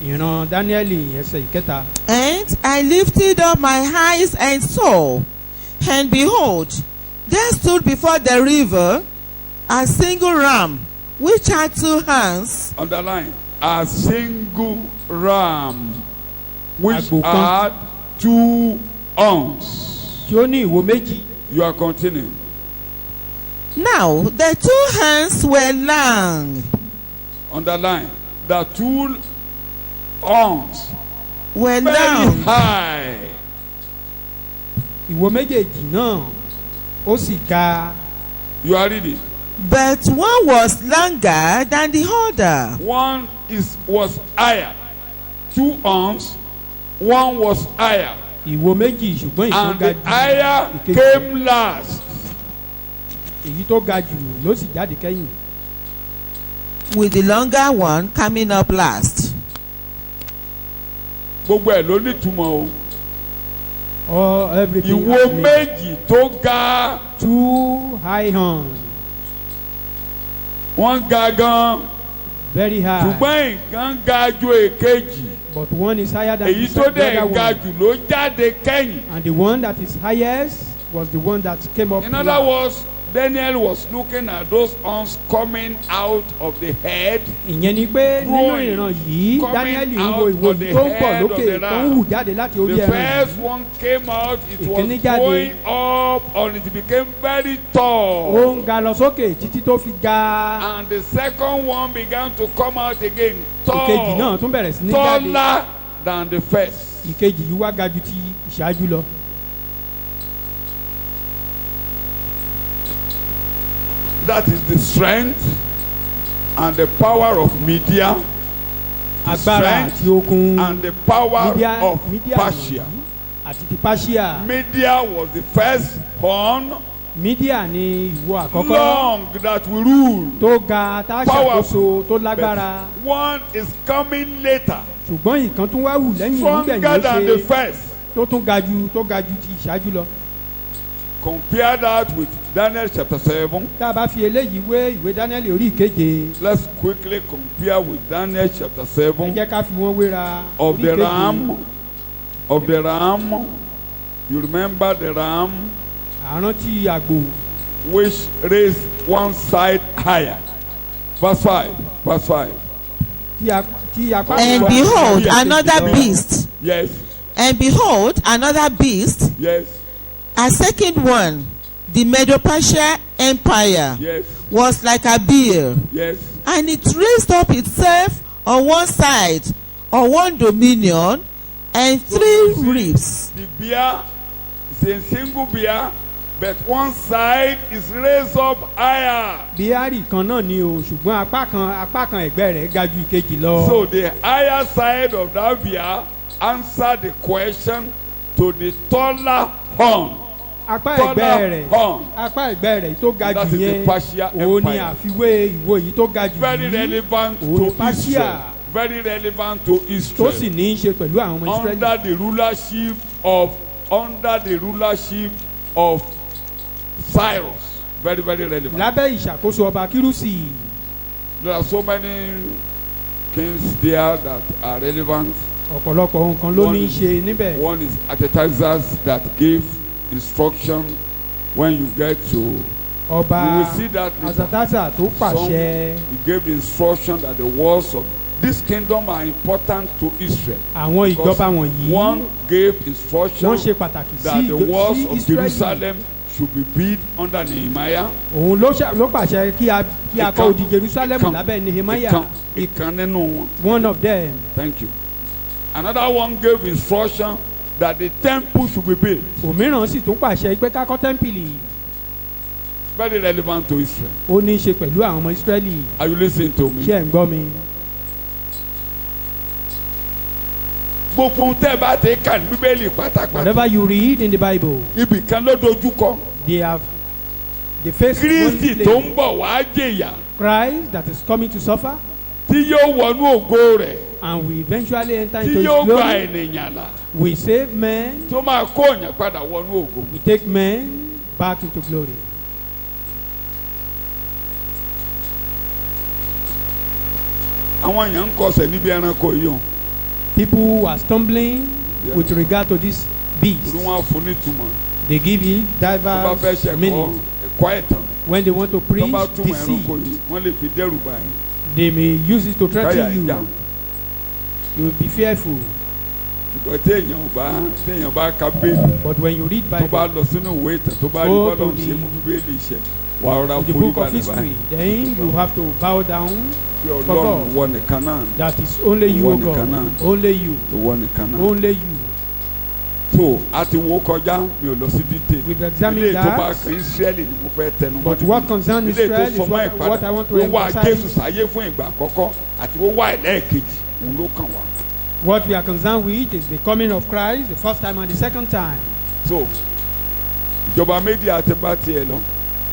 ìran Dáníẹ́lì ẹsẹ̀ ìkẹta. And I lifted up my eyes and saw, and behold, there stood before the river a single ram, which had 2 horns, Underline, a single ram, which Àgbò kan. had 2 horns. tí ó ní ìwo méjì. You are continuing. Now the 2 horns were long, Underline, the 2 horns were very long, high. ìwo méjèèjì náà ó sì ga. You are reading. but one was longer than the other. One was higher. 2 horns, one was higher. ìwo méjì ṣùgbọ́n ìkan And ga the jù higher ìkejì. came last. èyí tó ga jù ló sì jáde kẹ́yìn. with the longer one coming up last. Gbogbo ẹ̀ ló ní túmọ̀ o. Everything Ìwo has meaning. méjì tó ga, 2 high horns wọ́n ga gan. very high. Ṣùgbọ́n nǹkan ga ju èkejì. but one is higher than Èyí tó the dẹ̀ other ga one. jù ló jáde kẹ́yìn. and the one that is highest was the one that came up In last. other words, Daniel was looking at those horns coming out of the head. ìyẹn ni pé nínú ìran yìí Daniel ń wo ìwo yìí tó ń bọ̀ lókè tó ń hù jáde láti orí The ẹran first yìí. one came out, it Ìkíní was jáde. going up and it became very ó tall. ń ga lọ sókè títí tó fi ga. And the second one began to come out again, ìkejì náà tall, tún bẹ̀rẹ̀ sí ní jáde. taller than the first. ìkejì yìí wá ga ju ti ìṣáájú lọ. That is the strength and the power of media, the agbára àti strength okun and the power of mídíà Persia. àti ti Persia. Media was the first horn, mídíà ni ìwo àkọ́kọ́ long that we rule. tó ga tá a ṣàkóso tó lágbára. But one is coming later, ṣùgbọ́n ìkan tún wá wù lẹ́yìn stronger nígbẹ̀yìn than the ó ṣe first. tó tún ga ju ti ìṣáájú lọ. Compare that with Daniel chapter 7. tá a bá fi eléyìí wé ìwé Daniel orí ìkeje. Let's quickly compare with Daniel chapter ẹ 7. jẹ́ ká fi wọ́n wéra Of orí the ìkeje. ram, of the ram, you remember the ram àrántí àgbò which raised one side higher. Verse 5. Verse 5. tí apá And kan- behold, Yes. another beast. Yes. And behold, another beast, Yes. a second one, the Medo-Persia Empire, Yes. was like a bear, Yes. and it raised up itself on one side, on one dominion, and three ribs. The bear is a single bear, but one side is raised up higher. bíárì kan náà ni o ṣùgbọ́n apá kan ẹ̀gbẹ́ rẹ̀ ga ju ìkejì lọ. So the higher side of that bear answered the question to the taller horn. apá taller ẹ̀gbẹ́ rẹ̀ horn. apá ẹ̀gbẹ́ rẹ̀ tó ga That jù is the yẹn Persia òun ni Empire. àfiwé ìwo yìí tó ga jù Very yìí relevant òun ni to Persia Israel. Very relevant to tó Israel. sì ní í ṣe pẹ̀lú àwọn ọmọ Ísírẹ́lì. Under the rulership of Cyrus. Very, very relevant. lábẹ́ ìṣàkóso ọba kírúsì There are so many kings there that are relevant. ọ̀pọ̀lọpọ̀ nǹkan ló ní í ṣe níbẹ̀. One is Artaxerxes that gave instruction when you get to. ọba You will see that later. Azatasa tó pàṣẹ He gave the instruction that the walls of this kingdom are important to Israel. àwọn Because ìjọba wọ̀nyí one gave wọ́n instruction ṣe pàtàkì sí that the walls of Ísírẹ́lì. Jerusalem should be built under Nehemiah. òun ló pàṣẹ kí a Ìkan. kọ́ odi Jerusalem Ìkan. lábẹ́ Nehemiah. Ìkan nínú wọn. one of them. Thank you. Another one gave instruction that the temple should be built. òmíràn sì tún pàṣẹ pé ká kọ́ tẹ́ḿpìlì. Very relevant to Israel. ó ní í ṣe pẹ̀lú àwọn ọmọ Ísírẹ́lì. Are you listening to me? ṣé ẹ̀ ń gbọ́ mi. Gbogbo tẹ́ ẹ bá ti kà ní Bíbélì pátápátá. whatever you read in the Bible Ibì kan ló dojú kọ. they face Kristi one tó place. ń bọ̀ wá jèyà Christ that is coming to suffer tí yóò wọnú ògo rẹ̀ and we eventually enter tí into his yóò gba glory. ènìyàn là We save men, tó máa kó òyìn padà wọnú ògo. we take men back into glory. Àwọn èèyàn ń kọsẹ̀ níbi ẹranko yìí o. People who are stumbling with regard to this beast, Torí wọn á fún nítumọ̀. they give it Tó bá fẹ́ diverse ṣe meaning. ẹ̀kọ́ ẹ̀tàn. When they want to Tó preach bá túmọ̀ deceit, ẹranko yìí wọ́n lè fi dẹ́rù báyìí. they may use it to Káyà threaten you. ìjà. You will be fearful. Ṣùgbọ́n téèyàn bá ka Bíbélì. But when you read Tó bá Bible, lọ sínú ìwé ìtàn tó bá rí Go bọ́lá to ń ṣe the- mú Bíbélì ṣẹ. Wà á rọra the forí book of balẹ̀ history, báyìí. then you have to bow down. Pé Ọlọ́run wọ nìkan náà. That is only you, O Ìwọ nìkan God. náà. Only you. Ìwọ nìkan náà. Only you. So a ti wo kọjá mi ò lọ sí detail. We've examined Ilé tó bá that. kan Israẹli ni mo fẹ́ tẹnu mọ́. But what concerns Ilé tó Israel is sọ mọ́ what I want to ìpadà. Ó wá Jésù emphasize. sáyé fún ìgbà àkọ́kọ́ àti ó wá ẹlẹ́ẹ̀kejì òun ló kàn wá. What we are concerned with is the coming of Christ, the first time and the second time. So ìjọba méjì àti bá tiẹ̀ lọ.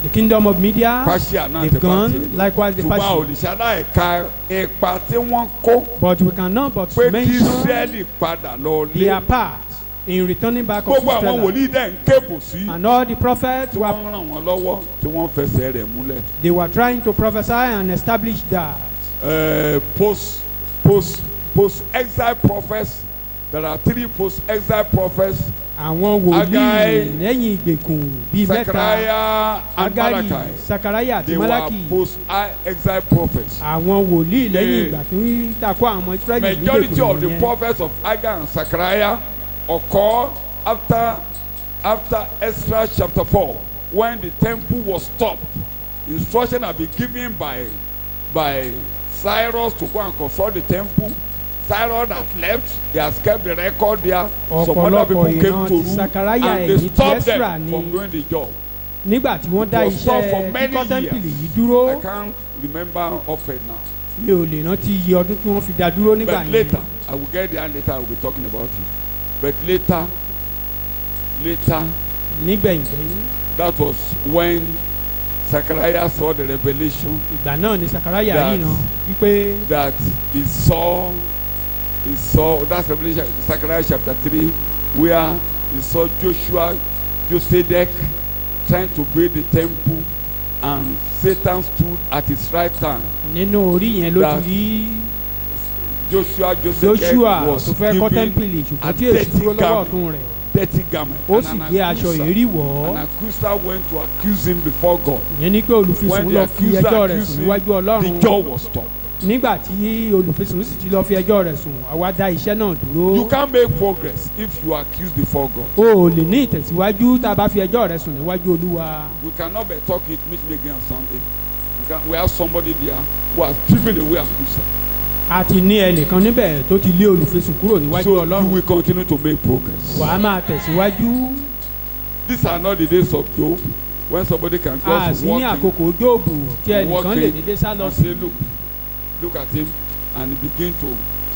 The kingdom of media, Persia náà ti they've bá gone, tiẹ̀ lọ. likewise the Ṣùgbọ́n Persian. òrìṣà láìka ipa tí wọ́n kó But we cannot but pé kí mention Israẹli padà lọ their lé. part in returning back of Gbogbo àwọn Israel. wòlíì dẹ̀ ń kébù sí. And all the prophets Tí were, wọ́n ràn wọ́n lọ́wọ́ tí wọ́n fẹsẹ̀ rẹ̀ múlẹ̀. they were trying to prophesy and establish that. Post exile prophets. There are 3 post exile prophets àwọn wòlíì Haggai, lẹ́yìn ìgbèkùn bíi mẹ́ta Zechariah and Haggai Malachi. Sakaraya àti They were Malaki post-exile prophets. àwọn wòlíì lẹ́yìn The ìgbà tí wọ́n takò àwọn Israẹli Majority of the nígbèkùn yẹn. prophets of Haggai and Zechariah occur after Ezra chapter 4, when the temple was stopped. Instruction had been given by Cyrus to go and construct the temple. Cyrus had left. He has kept the record there. Some other people came to rule and they stopped them from doing the job. nígbà tí wọ́n dá It was stopped for iṣẹ́ many kíkọ́ tẹ́ḿpìlì yìí years. dúró I can't remember offhand now. mi ò lè rántí iye ọdún tí wọ́n fi dá dúró nígbà But yẹn. later, I will get there and later I will be talking about it. But later, nígbẹ̀yìngbẹ̀yìn that was when Zechariah saw the revelation ìgbà náà ni Sakaraya That- ríran wípé that he saw that's Revelation Zechariah chapter 3, where he saw Josedek trying to build the temple and Satan stood at his right hand. nínú orí yẹn ló That ti rí Joshua Joshua was tó fẹ́ kọ́ given tẹ́ḿpìlì a ṣùgbọ́n tí èsì dirty dúró lọ́wọ́ garment. ọ̀tún rẹ̀ Dirty garment. ó And sì an gbé aṣọ accuser- ìrírí wọ̀ An ọ́ accuser went to accuse him before God. ìyẹn ni pé olùfisùn When the lọ fi accuser ẹjọ́ rẹ̀ accused sùn him, níwájú Ọlọ́run the jaw was stopped. nígbà tí olùfisùn sì ti lọ fi ẹjọ́ rẹ̀ sùn àwa dá iṣẹ́ náà dúró. You can't make progress if you are accused before God. o ò lè ní ìtẹ̀síwájú tá a bá fi ẹjọ́ rẹ̀ sùn níwájú Olúwa. We cannot be talking meet me again on Sunday. We have somebody there who has driven away accuser. a ti ní ẹnìkan níbẹ̀ tó ti lé olùfisùn kúrò níwájú So you Ọlọ́run. will continue to make progress. wàá máa tẹ̀síwájú. These are not the days of Job when somebody can a just sì ní walk àkókò Jóòbù tí in, ẹnìkan lè dédé sá lọ and sí say look at him and he begin to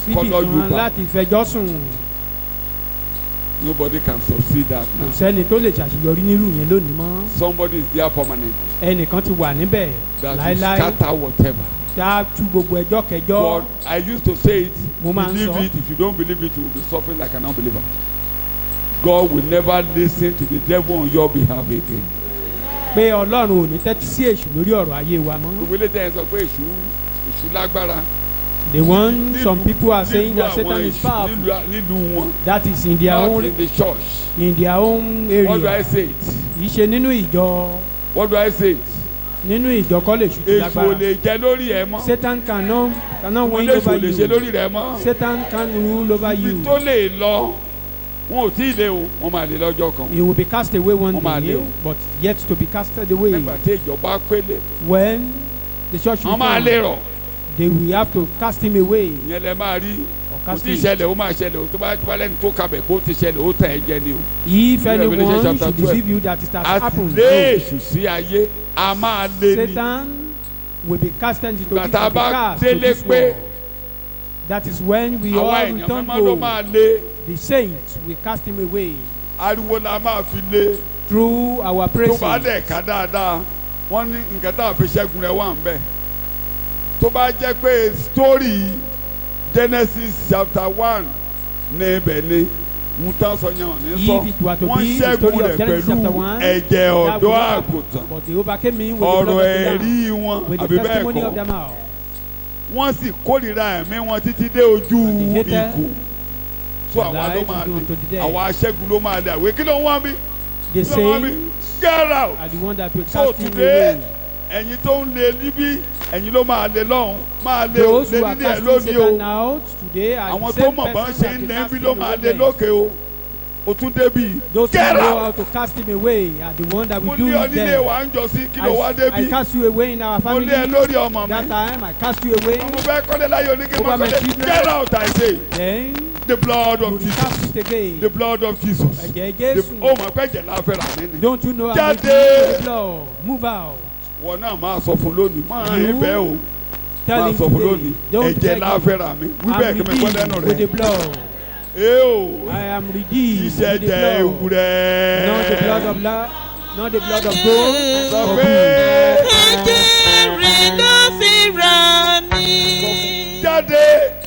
síbi color you kan back. láti fẹjọ́ sùn. Nobody can succeed that kò now. sẹ́ni tó lè ṣàṣeyọrí nírú yẹn lónìí mọ́. Somebody is there permanent ẹnìkan ti wà níbẹ̀ that will láéláé scatter whatever. tá a tú gbogbo ẹjọ́ kẹjọ́. But I used to say it, Mo máa ń believe sọ. it. If you don't believe it, you will be suffering like an unbeliever. God will never listen to the devil on your behalf again. pé Ọlọ́run ò ní tẹ́tí sí èṣù lórí ọ̀rọ̀ ayé wa mọ́. Ìwé lédè yẹn sọ pé èṣù lágbára. the one some people are saying that Satan is powerful. Nílùú wọn. that is in their Not own in the church. in their own What do I area. say it? kì í ṣe nínú ìjọ What do I say it? nínú ìjọ kọ́ lè ṣùtì Èṣù ò lágbára. lè jẹ lórí ẹ mọ́. Satan cannot win Èṣù ò over lè ṣe you. lórí rẹ mọ́. Satan can rule over Ibi you. tó lè lọ, wọn ò tí ì lé o, wọ́n máa lè lọ́jọ́ kan. He will be cast away one Wọ́n máa lé day, o. but yet to be casted away. Nígbà tí ìjọba pélé, When the church will wọ́n máa lè come, rọ̀. they will have to cast him away Ìyẹn lẹ máa rí. or Kò cast tí ì him. ṣẹlẹ̀, ó máa ṣẹlẹ̀ o. Tó bá lẹ́nu tó kabẹ̀ kó ti ṣẹlẹ̀, ó tẹ̀ ẹ́ jẹ ni o. If Revelation anyone chapter should 12. deceive you that it has A ti happened, lé no. èṣù sí ayé, a máa lé ni. Satan will be casted into this, Gbàtà will be bá cast to délé this pé world. That is when we àwọn all èèyàn return mímọ́ ló home. máa lé. The saints will cast him away Ariwo la máa fi lé. through our Tó praises. bá dẹ̀ ká dáadáa, wọ́n ní nǹkan tá a fi ṣẹ́gun rẹ̀ wà ń bẹ̀. Tó bá jẹ́ pé story Genesis chapter 1 ní ibẹ̀ ni mutan sọ yẹn ní sọ If it were to wọ́n be the ṣẹ́gun story rẹ̀ of Genesis chapter pẹ̀lú 1, ẹ̀jẹ̀ that would ọ̀dọ́ not happen. àgùntàn But they overcame me with the blood ọ̀rọ̀ of the Lamb, ẹ̀rí wọn with àbí the bẹ́ẹ̀ testimony of kọ́ their mouth. wọ́n sì kórìíra ẹ̀mí wọn títí dé ojú And they hated ikú so their àwa ló life máa even unto the lé death. àwa aṣẹ́gun ló máa lé àwé kí ló ń wá mi The kí ló ń wá mi saints get out are the one that will so cast him today away. ẹ̀yin tó ń lé níbí ẹ̀yin ló máa lé lọ́hùn máa lé Those who lé are nídìí ẹ̀ casting lónìí o Satan out today are àwọn the tó same mọ̀ bá ń persons ṣe that ń will lé cast níbí him ló máa lé away. lókè o o tún débi Those who get know out how to cast him away are the one that mo will do ní ọ it nílé then. wa ń jọ sí kí ló wá I débi cast you away in our mo family. lé ẹ lórí ọmọ That mi time I cast you away. mo fẹ́ kọ́lé láyé oníkí mo Over my kọ́lé children. get out I say Then the blood you of will Jesus cast it again. the blood of Jesus Ẹ̀jẹ̀ the Jésù. ó mọ̀ pé ẹ̀jẹ̀ la fẹ́ rà mí ni Don't you know I'm Jáde. making the blood? Move out. wọn náà máa sọ fún lónìí máa ń bẹ́ o Tell máa him sọ fún today. lónìí Don't ẹ̀jẹ̀ beg la him. fẹ́ rà mí wíbẹ̀ I'm kí mi gbọ́ lẹ́nu redeemed with the rẹ̀ blood. ee o I am redeemed with the ìṣẹ̀jẹ̀ blood. ewúrẹ́ Not the blood of love, not the blood of gold. sọ or pé Ẹ̀jẹ̀ ló fi rà mí. jáde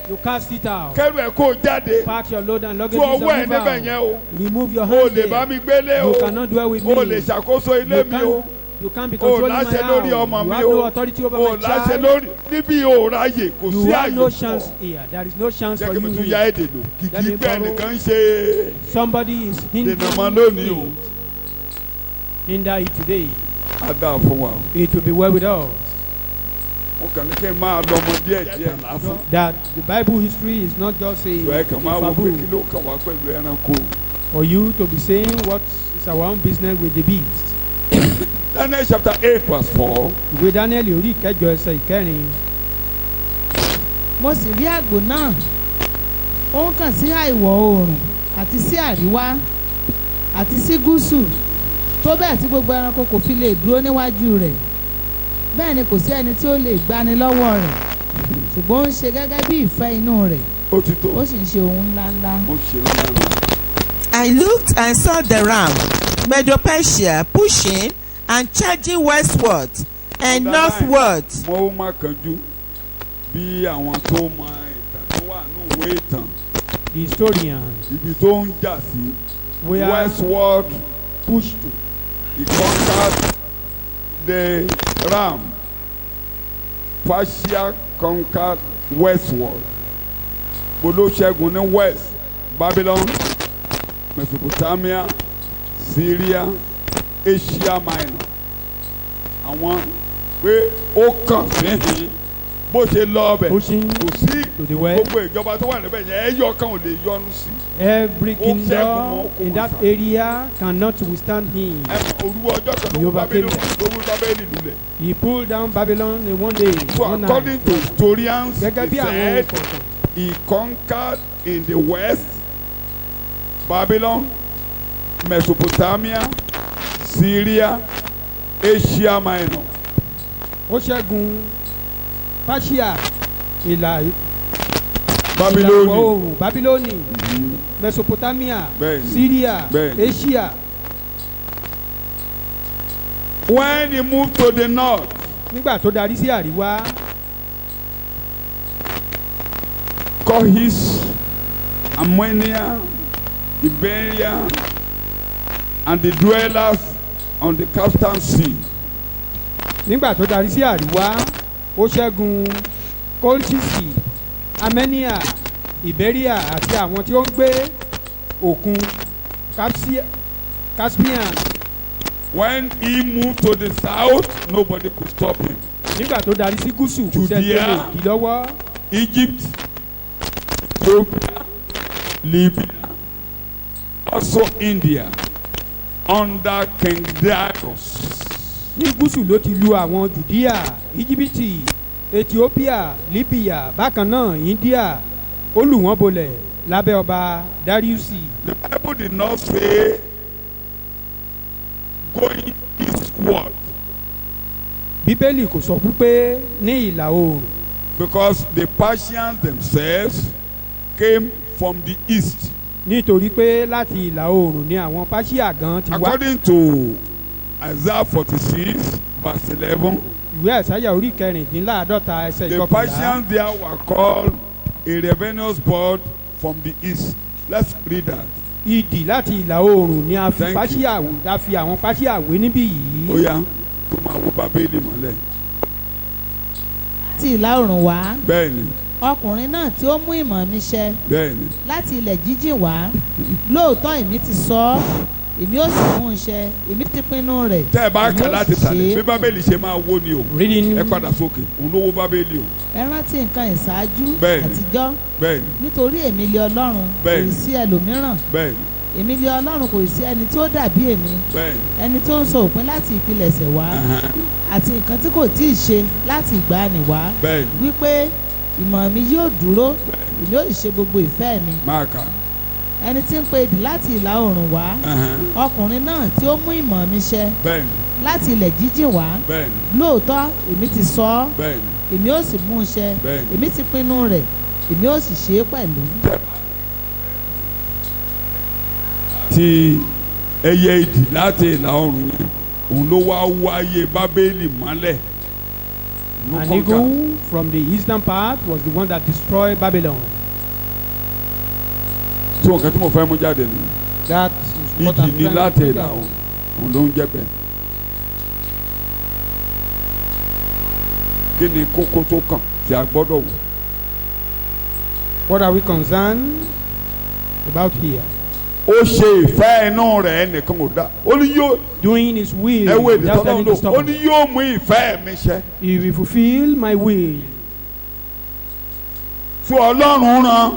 You cast it out. kẹ́rù ẹ̀ kó jáde Pack your load and luggage tú and ọwọ́ ẹ̀ move níbẹ̀ yẹn out. o Remove your o hands lè bá there. mi gbélé You o cannot dwell with me. o lè ṣàkóso ilé You mi o can't You can't be o controlling my láṣẹ lórí house. ọmọ You mi have no authority over o my láṣẹ child. lórí níbi o ráyè kò You sí have no àyè chance fún here. There is no chance jẹ́ for kí mi you tún yá here. èdè lò Let me kìkì pé borrow. ẹnìkan ń ṣe Somebody is dènà mọ́ lónìí o hinder it today. á dáa fún wa o It will be well with us. mo kàn ní kí n máa lọ ọmọ díẹ̀ díẹ̀ lásán That the Bible history is not just a ìwà ẹ̀kan máa wò pé fable kí ló kàn wá pẹ̀lú ẹranko. for you to be saying what is our own business with the beast. Daniel chapter 8 verse 4. Ìwé Daniel orí ìkẹjọ ẹsẹ̀ ìkẹrin. mo sì rí àgbò náà ó ń kàn sí ìwọ̀ oòrùn àti sí àríwá àti sí gúúsù tó bẹ́ẹ̀ tí gbogbo ẹranko kò fi lè dúró níwájú rẹ̀ bẹ́ẹ̀ ni kò sí ẹni tí ó lè gbani lọ́wọ́ rẹ̀ ṣùgbọ́n ó ń ṣe gẹ́gẹ́ bí ìfẹ́ inú rẹ̀ Ó ti tó. ó sì ń ṣe ohun ńláńlá. Mo ṣe ńláńlá. I looked and saw the ram, Medo-Persia, pushing and charging westward and northward. Mo máa kánjú bí àwọn tó mọ ìtàn tó wà ní ìwé ìtàn The historians ibi tó ń jà sí were westward pushed to. he conquered the ram. Persia conquered westward. Bolo ṣẹ́gun ní west Babylon, Mesopotamia, Syria, Asia Minor. Àwọn pé ó kàn sí bó ṣe lọ ọbẹ̀ Pushing kò sí to the west. gbogbo ìjọba tó wà níbẹ̀ yẹn ẹyọ kan ò lè yọnu sí. Every Ó ṣẹ́gun kingdom wọn, kò in that wọ́n sá. area cannot withstand him. Òru ọjọ́ kan ló He wú overcame Bábélì ló wú Bábélì lulẹ̀. He pulled down Babylon in one day. So One according night. to historians Gẹ́gẹ́ bí he àwọn said òkòtò. he conquered in the west Babylon, Mesopotamia, Syria, Asia Minor. Ó ṣẹ́gun Persia ìlà Babylon. oòrùn Babiloni, Mesopotamia, Bẹ́ẹ̀ni. Syria, Bẹ́ẹ̀ni. Asia. When he moved to the north, Nígbà tó darí sí àríwá, Colchis, Armenia, Iberia, and the dwellers on the Caspian Sea. nígbà tó darí sí àríwá, ó ṣẹ́gun Colchisi, Armenia, Iberia àti àwọn tí ó ń gbé òkun Caspian. When he moved to the south, nobody could stop him. Nígbà tó darí sí gúúsù, kò sẹ́ni tó lè Judea. dí lọ́wọ́. Egypt, Ethiopia, Libya, also India, under King Darius. Ní gúúsù ló ti lu àwọn Judea, Íjíbítì, Ethiopia, Libya, bákan náà India. Ó lù wọ́n bolẹ̀ lábẹ́ ọba Dariusi. The Bible did not say going eastward Bíbélì kò sọ wípé ní ìlà oòrùn, because the Persians themselves came from the east. nítorí pé láti ìlà oòrùn ni àwọn Páṣíà gan ti wá. According to Isaiah 46 verse 11, Ìwé Àìsáyà orí kẹrìndínláàádọ́ta ẹsẹ̀ the ìkọkànlá. Persians there were called a ravenous bird from the east. Let's read that. Idì láti ìlà oòrùn ni a fi Thank you. Páṣíà la fi àwọn Páṣíà wé níbí yìí. Ó yá tó máa wo Bábélì mọ́lẹ̀. láti ìlà oòrùn wá Bẹ́ẹ̀ni, ọkùnrin náà tí ó mú ìmọ̀ mi ṣẹ bẹ́ẹ̀ni. láti ilẹ̀ jíjìn wá lóòótọ́ èmi ti sọ ọ́ èmi ó sì mú un ṣẹ èmi ti pinnu rẹ̀ Tẹ́ ẹ bá èmi kà ó láti sì sàlẹ̀ ṣe bí é. Bábélì ṣe máa wó ni o. Reading Ẹ padà sókè, òun ló wó Bábélì o. ẹ rántí nǹkan ìṣáájú Bẹ́ẹ̀ni. àtijọ́ Bẹ́ẹ̀ni, nítorí èmi lé Ọlọ́run kò Bẹ́ẹ̀ni. sí ẹlòmíràn bẹ́ẹ̀ni, èmi lé Ọlọ́run kò sí ẹni tí ó dàbí èmi bẹ́ẹ̀ni. ẹni tó ń sọ òpin láti ìpilẹ̀ṣẹ̀ wá Ẹ̀hẹ́n, àti nǹkan tí kò tíì ṣe láti ìgbàanì wá bẹ́ẹ̀ni, wípé ìmọ̀ mi yóò dúró èmi ó sì ṣe gbogbo ìfẹ́ mi máa kà. ẹni tí ń pe idì láti ìlà oòrùn wá Ẹ̀hẹ́n, ọkùnrin náà tí ó mú ìmọ̀ mi ṣẹ bẹ́ẹ̀ni, láti ilẹ̀ jíjìn wá bẹ́ẹ̀ni, lóòótọ́ èmi ti sọ ọ́ bẹ́ẹ̀ni. èmi ó sì mú un ṣẹ Bẹ́ẹ̀ni. èmi ti pinnu rẹ̀ èmi ó sì ṣe é pẹ̀lú. Ti ẹyẹ idì láti ìlà oòrùn yẹn, òun ló wá wáyé Bábélì mọ́lẹ̀. Ló An kọ́ńkà. eagle from the eastern part was the one that destroyed Babylon. Tí wọn kàn tí mo fẹ́ mú jáde nù. That is what Idì I'm ni trying láti to ìlà figure out. oòrùn, òun ló ń jẹ́ bẹ́ẹ̀. kí ni kókó tó kàn tí a gbọ́dọ̀ wò. What are we concerned about here? ó ṣe ìfẹ́ inú rẹ̀ ẹnìkan ò dá ó ní yóò Doing his will. ẹ wo èdè without tọ́lọ́ any lò ó disturbance. ní yóò mú ìfẹ́ mi ṣẹ. He will fulfill my will. fún Ọlọ́run rán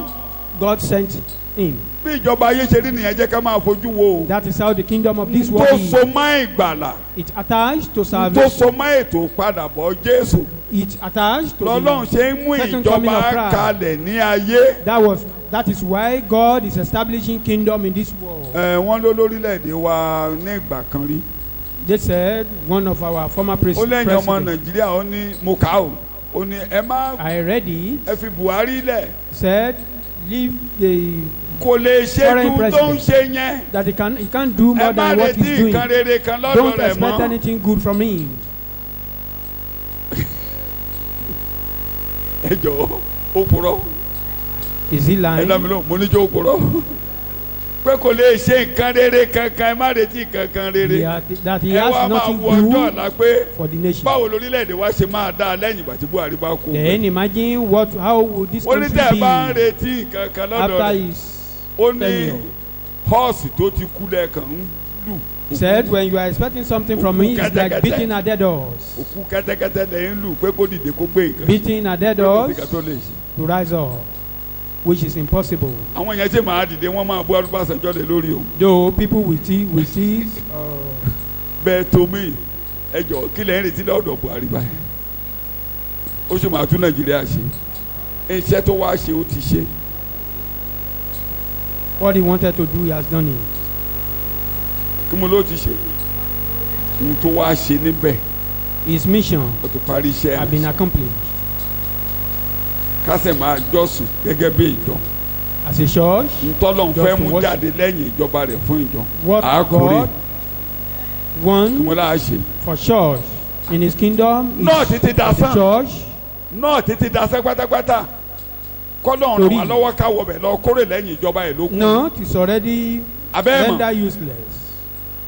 God sent him. bí ìjọba ayé ṣe rí nìyẹn jẹ́ ká máa fojú wo o. That is how the kingdom of this tó world is. so mọ́ ìgbàlà It's attached to tó salvation. so mọ́ ètò ìpadàbọ̀ Jésù It's attached to lọ́lọ́run the ṣe ń mú second coming ìjọba of Christ. kalẹ̀ ní ayé. That is why God is establishing kingdom in this world. Wọ́n ló lórílẹ̀‐èdè wa ní ìgbà kan rí. They said one of our former ó lẹ́yìn ọmọ presidents. Nàìjíríà ó ní mo kà ó ó ní ẹ má I read it. ẹ fi Buhari lẹ̀ Said leave the kò lè ṣe Foreign ju tó ń president. ṣe yẹn. that he can't do more ẹ má than what retí he's doing. nǹkan rere kan lọ́dọ̀ Don't rẹ̀ expect mọ́. anything good from him. ẹ jọ̀ọ́ ó purọ́ Is he ẹ lying? dá mi lóhùn mo ní jẹ́ ó purọ́ pé kò lè ṣe nǹkan rere kankan ẹ má retí nǹkan rere. That he ẹ wá has máa nothing wo ọjọ́ good ọ̀la pé for the nation. báwo lórílẹ̀‐èdè wa ṣe máa dáa lẹ́yìn ìgbà tí Buhari bá kú. Then imagine how would this ó ní country tẹ́ ẹ bá ń be retí nǹkan kan lọ́dọ̀ after rẹ̀ his ó ní tenure. họ́ọ̀sì tó ti kú lẹ́ẹ̀kan ń lù. Said when you are expecting something from him, it's like beating at dead horse. òkú kẹ́tẹ́kẹ́tẹ́ lẹ́yìn lù pé kó dìde kó gbé nǹkan. Beating at dead pé kò sí horse nǹkan tó lè ṣe. to rise up, which is impossible. àwọn yẹn ṣe máa dìde wọ́n máa bú Ọbásanjọ́ lé lórí o. Though people will see bẹ́ẹ̀ tó mí ẹ jọ kí lẹ́yìn retí lọ́dọ̀ Buhari báyìí ó sì máa tún Nàìjíríà ṣe iṣẹ́ tó wá ṣe ó ti ṣe. what he wanted to do, he has done it. kí mo ló ti ṣe ohun tó wá ṣe níbẹ̀ His mission ó ti parí iṣẹ́ has been rẹ̀ accomplished. kásẹ̀ máa jọ́sìn gẹ́gẹ́ bí ìjọ As a church, ntọ́lọ́n Just fẹ́ to mú worship. jáde lẹ́yìn ìjọba rẹ̀ fún ìjọ what àákùrẹ́ God kí wants mo láà ṣe. for church in his kingdom náà is títí the dasán church náà títí dasán pátápátá kọ́lọ́run ràn wá lọ́wọ́ káwọ́ bẹ̀ lọ kórè lẹ́yìn ìjọba ẹ̀ ló kù. not is already abẹ́ ẹ̀ mọ̀ rendered useless.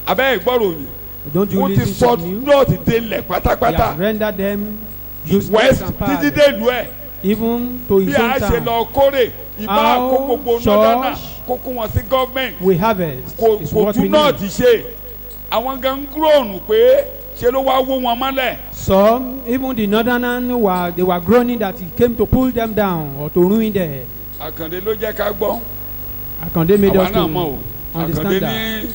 abẹ́ ẹ̀ gbọ́rọ̀ yìí Don't you ó ti listen sọ to news? náà ti dé lẹ̀ He pátápátá has rendered them useless west and títí powerless. dé ìlú ẹ̀ Even to bí his a own ṣe town. lọ kórè ìbá How kó gbogbo nọ́dánà church kó kó wọn sí gọ́ọ̀mẹ̀ntì We harvest kò is what we tún náà need. ti ṣe àwọn gan ń gúròònù pé ṣe ló wá wó wọn mọ́lẹ̀. Some, even the northerners, they were groaning that he came to pull them down or to ruin them. Àkàndé ló jẹ́ ká gbọ́ Akande made àwa us náà mọ̀ o to Àkàndé understand ní that.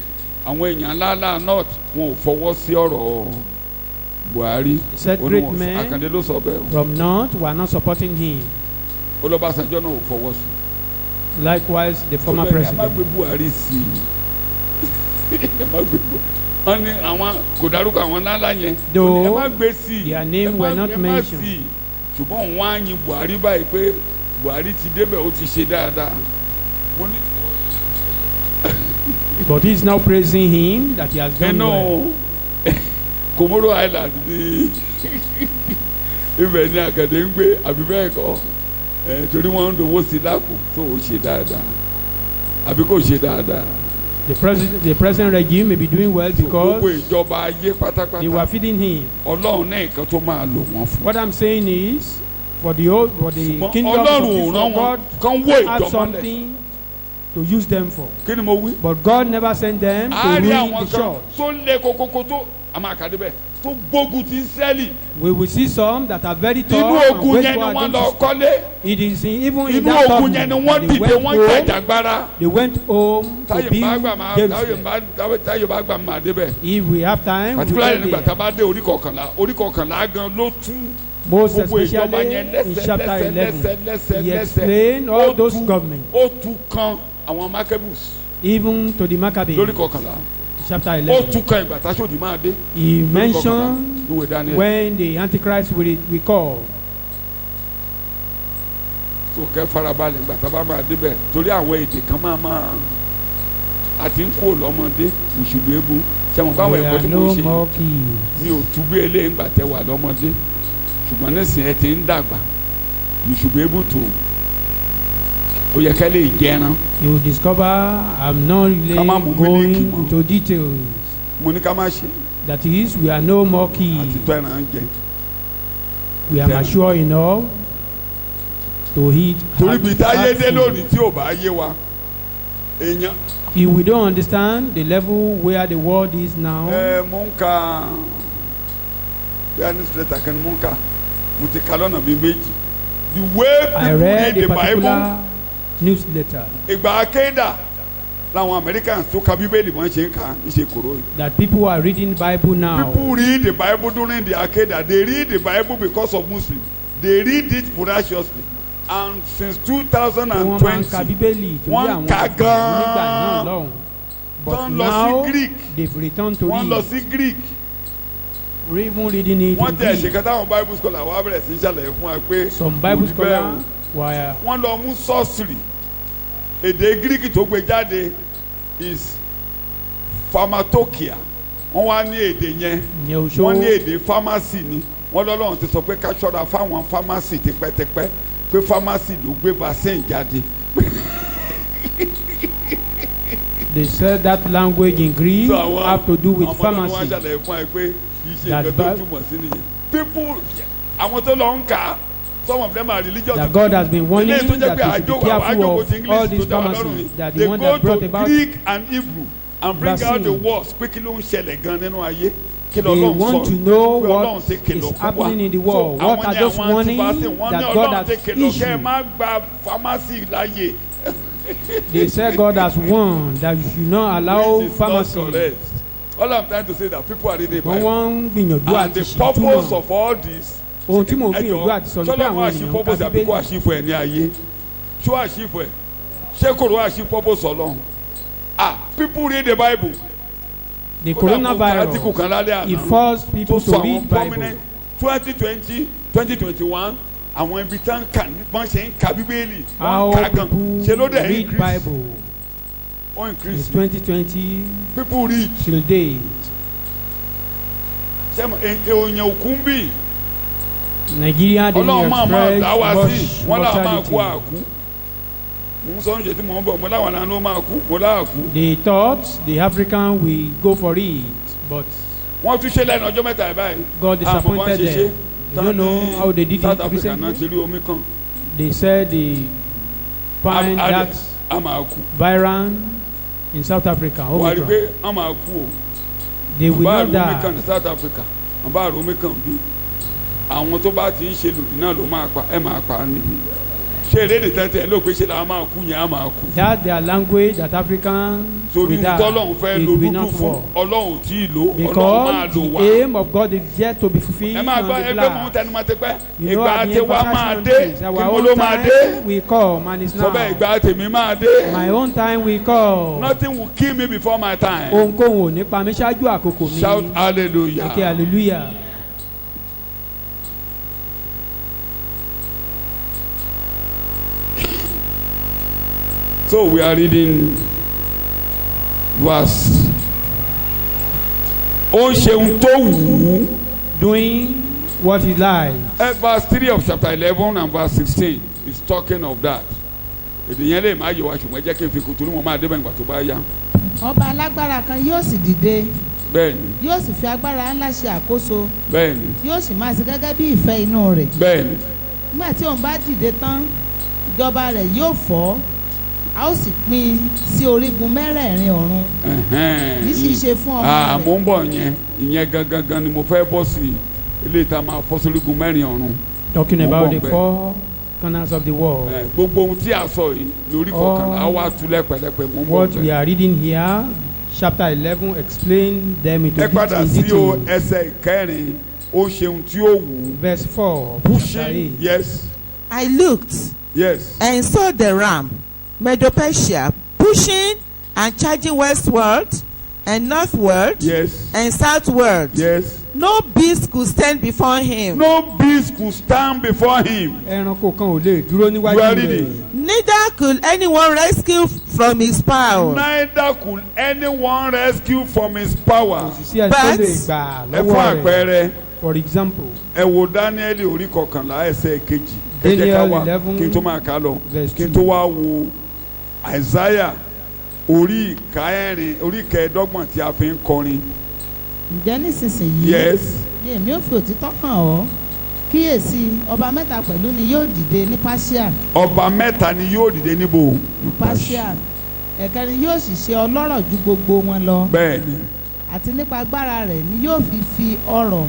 àwọn èèyàn ńláńlá north wọn ò fọwọ́ sí ọ̀rọ̀ Buhari Said Ó ní great wọn- men Àkàndé ló sọ bẹ́ẹ̀ from north were not supporting him. o Ọbásanjọ́ náà ò fọwọ́ sí. Likewise, the former Ó bẹ́ẹ̀ ni, ẹ má gbé president. Buhari sí i ẹ má gbé wọn ní àwọn kò dárúkọ àwọn ńláńlá yẹn Though ẹ má gbé sí i their name ẹ má- were not ẹ má mentioned. sí i ṣùgbọ́n òun á yin Buhari báyìí pé Buhari ti débẹ̀ ó ti ṣe dáadáa mo ní But he is now praising him that he has done well. Komoro Island ní ibẹ̀ ní Àkàndé ń gbé àbí bẹ́ẹ̀ kọ́ torí wọ́n ń dowó sí lápò tó o ṣe dáadáa àbí kò ṣe dáadáa. The present regime may be doing well gbogbo because ìjọba ayé they were pátápátá feeding him. Ọlọ́run ní nǹkan tó máa lò wọ́n fún. What I'm saying is, for the Ṣùgbọ́n kingdom of Ọlọ́run ò this rán world, wọn God kán wó had ìjọba lẹ̀. something to use them for. Kí ni mo wí? But God never sent them to a rí ruin àwọn the kan church. tó lé kokoko tó a máa kà débẹ̀ tó gbógun ti Ísírẹ́lì. We will see some that are very Inú tough and ogun wage yẹn ni war wọ́n against lọ us. kọ́lé. It is even in Inú that ogun yẹn ni wọ́n they dìde went wọ́n home. jàjàgbara. They went home to Táyọ̀ bá gbà máa build Táyọ̀ bá gbà máa débẹ̀. If we have time, we will Particularly get nígbà tá a there. bá dé orí kọkànlá gan ló tún. Most Gbogbo ìjọba especially yẹn in chapter 11, lẹ́sẹ̀ he explained all those governments, ó tún kan àwọn Maccabees even to the Maccabees, lórí kọkànlá. chapter Ó 11. tún kan ìgbà táṣòdì máa dé. He Lórí mentioned kọkànlá, ìwé Daniel. when the Antichrist will call. tó kẹ́ farabalẹ̀ ìgbà tá a bá máa débẹ̀ torí àwọn èdè kan máa àti ń kó lọ́mọdé òṣùlù ebu sẹ́wọ̀n báwọn There ẹ̀kọ́ are tí mo no ṣe more keys. mi ò tú bí eléyìí ńgbà tẹ́ wà lọ́mọdé ṣùgbọ́n nísìnyí ẹ ti ń dàgbà òṣùlù ebu tó ó yẹ ká lè jẹran You will discover I'm not really Ká má mú going mílíkì mọ́. into details. mo ní ká má ṣe That is, we are no more àti keys. tó ẹran jẹ We are Then- mature enough to eat. torí bí táyé dé food. lónìí tí ò bá yé wa èèyàn If we don't understand the level where the world is now, mo ń ka bíi newsletter kan mo ń ka mo ti ka lọ́nà bíi méjì the way I people read read a the Bible particular newsletter ìgbà akéda làwọn Americans tó ka bíbélì wọ́n ṣe ń kà ní ṣe kòró yìí. that people are reading Bible now. People read the Bible during the Akeda. They read the Bible because of Muslims. They read it voraciously. And since Wọ́n máa ń ka 2020, Bíbélì torí wọ́n àwọn ka àgbà nígbà náà gan-an. lọ́hùn. But Wọ́n lọ sí now Greek. they've returned to wọ́n lọ read. sí Greek. Even reading it Wọ́n in tẹ̀ ṣe Greek. kẹta àwọn Bible scholar wá bẹ̀rẹ̀ sí í ṣàlàyé fún wa pé Some Bible kò rí bẹ́ẹ̀ scholars o. were Wọ́n lọ mú sọ́ọ̀sìrì. Èdè Greek tó gbé jáde is pharmacopoeia. Wọ́n wá ní èdè yẹn. ìyẹn Wọ́n ní òṣó èdè pharmacy ni wọ́n lọ́lọ́run ti sọ pé ká ṣọ́ra fáwọn pharmacy tipẹ́tipẹ́ pé pharmacy ló gbé vaccine jáde. they said that language in Greek have to do with àwọn ọmọdé wọn pharmacy. ṣàlàyé fún ẹ pé kì í ṣe That nǹkan tó túmọ̀ sí nìyẹn. people àwọn tó lọ ń kà á some of them are religious. That God has been warning Eléyìí tó jẹ́ that pé we should be àjò careful àjòkò of ti all English these tó dá wa lọ́rùn pharmacies ni that they the one go that brought to about Greek and Hebrew and bring out the vaccine. words pé kí ló ń ṣẹlẹ̀ gan nínú ayé. Kí They lọ́lọ́run want sọ to know pé what Ọlọ́run ti kìlọ̀ is fún wa. happening in the world. So, What àwọn are ni those àwọn warnings anti-vaccine, wọ́n ní that God Ọlọ́run has ti kìlọ̀ kẹ́ ẹ issued? má gba pharmacy láàyè. They said God has warned that you should not allow Which is not pharmacy. correct. All I'm trying to say that people are reading the Wọ́n Bible. wọ́n ń gbìyànjú And àti the purpose ṣètúmọ̀. of all this. Ohun tí mò ń gbìyànjú àti sọ ni pé Ṣọlá wọn àwọn àṣì ènìyàn ń purpose ka àbí kó Bíbélì. àṣìfò ẹ̀ ní ayé. Ṣó àṣìfò ẹ̀? Ṣé kòrò àṣì purpose Ọlọ́run? People read the Bible. The Kódà mo ka article coronavirus, kan lálẹ́ àná. it forced people tó to sọ àwọn read prominent Bible. 2020 2021 àwọn ibi tán kà ní bọ́n ṣe ń ka Bíbélì. How Wọ́n kà gan. people Ṣé ló dẹ̀ read increase? Bible Ó in increase. 2020 People read. till date. Ṣé èèyàn òkú ń bì? Nigeria didn't Ọlọ́run máa dá wa sí express wọ́n làwọn máa mortality. kú àkú. Mo ń sọ oúnjẹ tí mò ń bọ̀ mo láwọn àná ló máa kú mo láàkú. They thought the African will go for it, but Wọ́n tún ṣe lẹ́nu ọjọ́ mẹ́ta báyìí. God disappointed them. You don't know how they did South it Africa náà ti recently. rí omi kan. They said they find that a máa kú. virus in South Africa. Wà á rí Omicron. pé a máa kú o. They will Bá not àrùn omi kan die. ní South Africa àbá àrùn omi kan bí. Àwọn tó bá ti ń ṣe lòdì náà ló máa pa ẹ máa pa níbí. Ṣé eré nìtẹ́tẹ́ ló pé ṣe là á máa kú yẹn á máa kú. That's their language that Africans Torí will die. tọ́lọ́run fẹ́ It lo will dúdú not fún work. Ọlọ́run tí ì lò Ọlọ́run máa Because lò wá. the aim of God is yet to be fulfilled Ẹ máa on gbọ́ the ẹgbẹ́ mọ̀ ń black. tẹnu máa ti pẹ́. You know, Ìgbà at the tí wá máa emphasization dé is kí our mo ló own máa dé. time will come and it's Sọ bẹ́ẹ̀ now. ìgbà tèmi máa dé. My own time will come. Nothing will kill me before my time. Ohunkóhun ò ní pa mí ṣáájú àkókò mi. Shout hallelujah. Eke hallelujah. So we are reading verse. Ó ń ṣe ohun tó wù ú. Doing what he likes. Verse 3 of chapter 11 and verse 16 is talking of that. Èdè yẹn lè má yẹ wá ṣùgbọ́n jẹ́ kí n fi kùtù ní mo máa débẹ̀ nígbà tó bá yá. ọba alágbára kan yóò sì dìde Bẹ́ẹ̀ni, yóò sì fi agbára ńlá ṣe àkóso bẹ́ẹ̀ni, yóò sì máa ṣe gẹ́gẹ́ bí ìfẹ́ inú rẹ̀ bẹ́ẹ̀ni. nígbà tí òun bá dìde tán ìjọba rẹ̀ yóò fọ́ a ó sì pín sí orígun mẹ́rẹ̀ẹ̀rin ọ̀run kì í sì ṣe fún ọmọ Mo rẹ̀ ń bọ̀ yẹn, ìyẹn gangan ni mo fẹ́ bọ́ sí ilé ìta máa fọ́ sórígun mẹ́rin ọ̀run. Talking Mo about bọ̀ the bẹ́ẹ̀. four corners of the world. Gbogbo ohun tí a sọ yìí lórí kọ̀ọ̀kan á wá tú lẹ́pẹ̀lẹ́pẹ̀ mo ń bọ̀ What we bẹ́ẹ̀. are reading here, chapter 11, explain them into Ẹ padà in sí o detail. ẹsẹ̀ ìkẹrin ó ṣeun tí ó wù ú. Verse 4, chapter Pushing, 8. yes, I looked yes. and saw the ram, Medo-Persia, pushing and charging westward and northward Yes. and southward. Yes. No beast could stand before him. No beast could stand before him. Ẹranko kan ò lè dúró You níwájú are rẹ̀. reading. Neither could anyone rescue from his power. Neither could anyone rescue from his power. Kò sì sí ẹni tó But- lè gbà Ẹ fún lọ́wọ́ rẹ̀. àpẹẹrẹ For example, ẹ wo Daniel orí kọkànlá ẹsẹ̀ kejì. Ẹ jẹ́ Daniel ká wá 11 kí n tó máa kà lọ. verse Kí n 2. tó wá wo Isaiah orí ìkẹẹ̀dọ́gbọ̀n tí a fi ń kọrin. ǹjẹ́ nísinsìnyí Yes. ni èmi ò fi òtítọ́ hàn ọ́ kíyèsí ọba mẹ́ta pẹ̀lú ni yóò dìde ní Páṣíà. ọba mẹ́ta ni yóò dìde níbo. Páṣíà ẹ̀kẹrin yóò sì ṣe ọlọ́rọ̀ ju gbogbo wọn lọ. bẹ́ẹ̀ni. àti nípa agbára rẹ̀ ni yóò fi ọrọ̀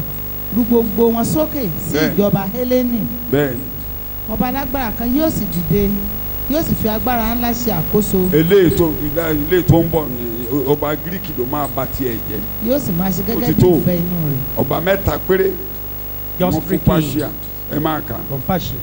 ru gbogbo wọn sókè sí ìjọba Hélénì. bẹ́ẹ̀ni. ọba alágbára kan yóò sì dìde yóò sì fi agbára ńlá ṣe àkóso. eléyìí tó ń bọ̀ ní ọba Gíríkì ló máa bà tiẹ̀ jẹ́. yóò sì máa ṣe gẹ́gẹ́ bí ìfẹ́ inú rẹ̀. ọba mẹ́ta péré. just three kings. ẹ máa kà.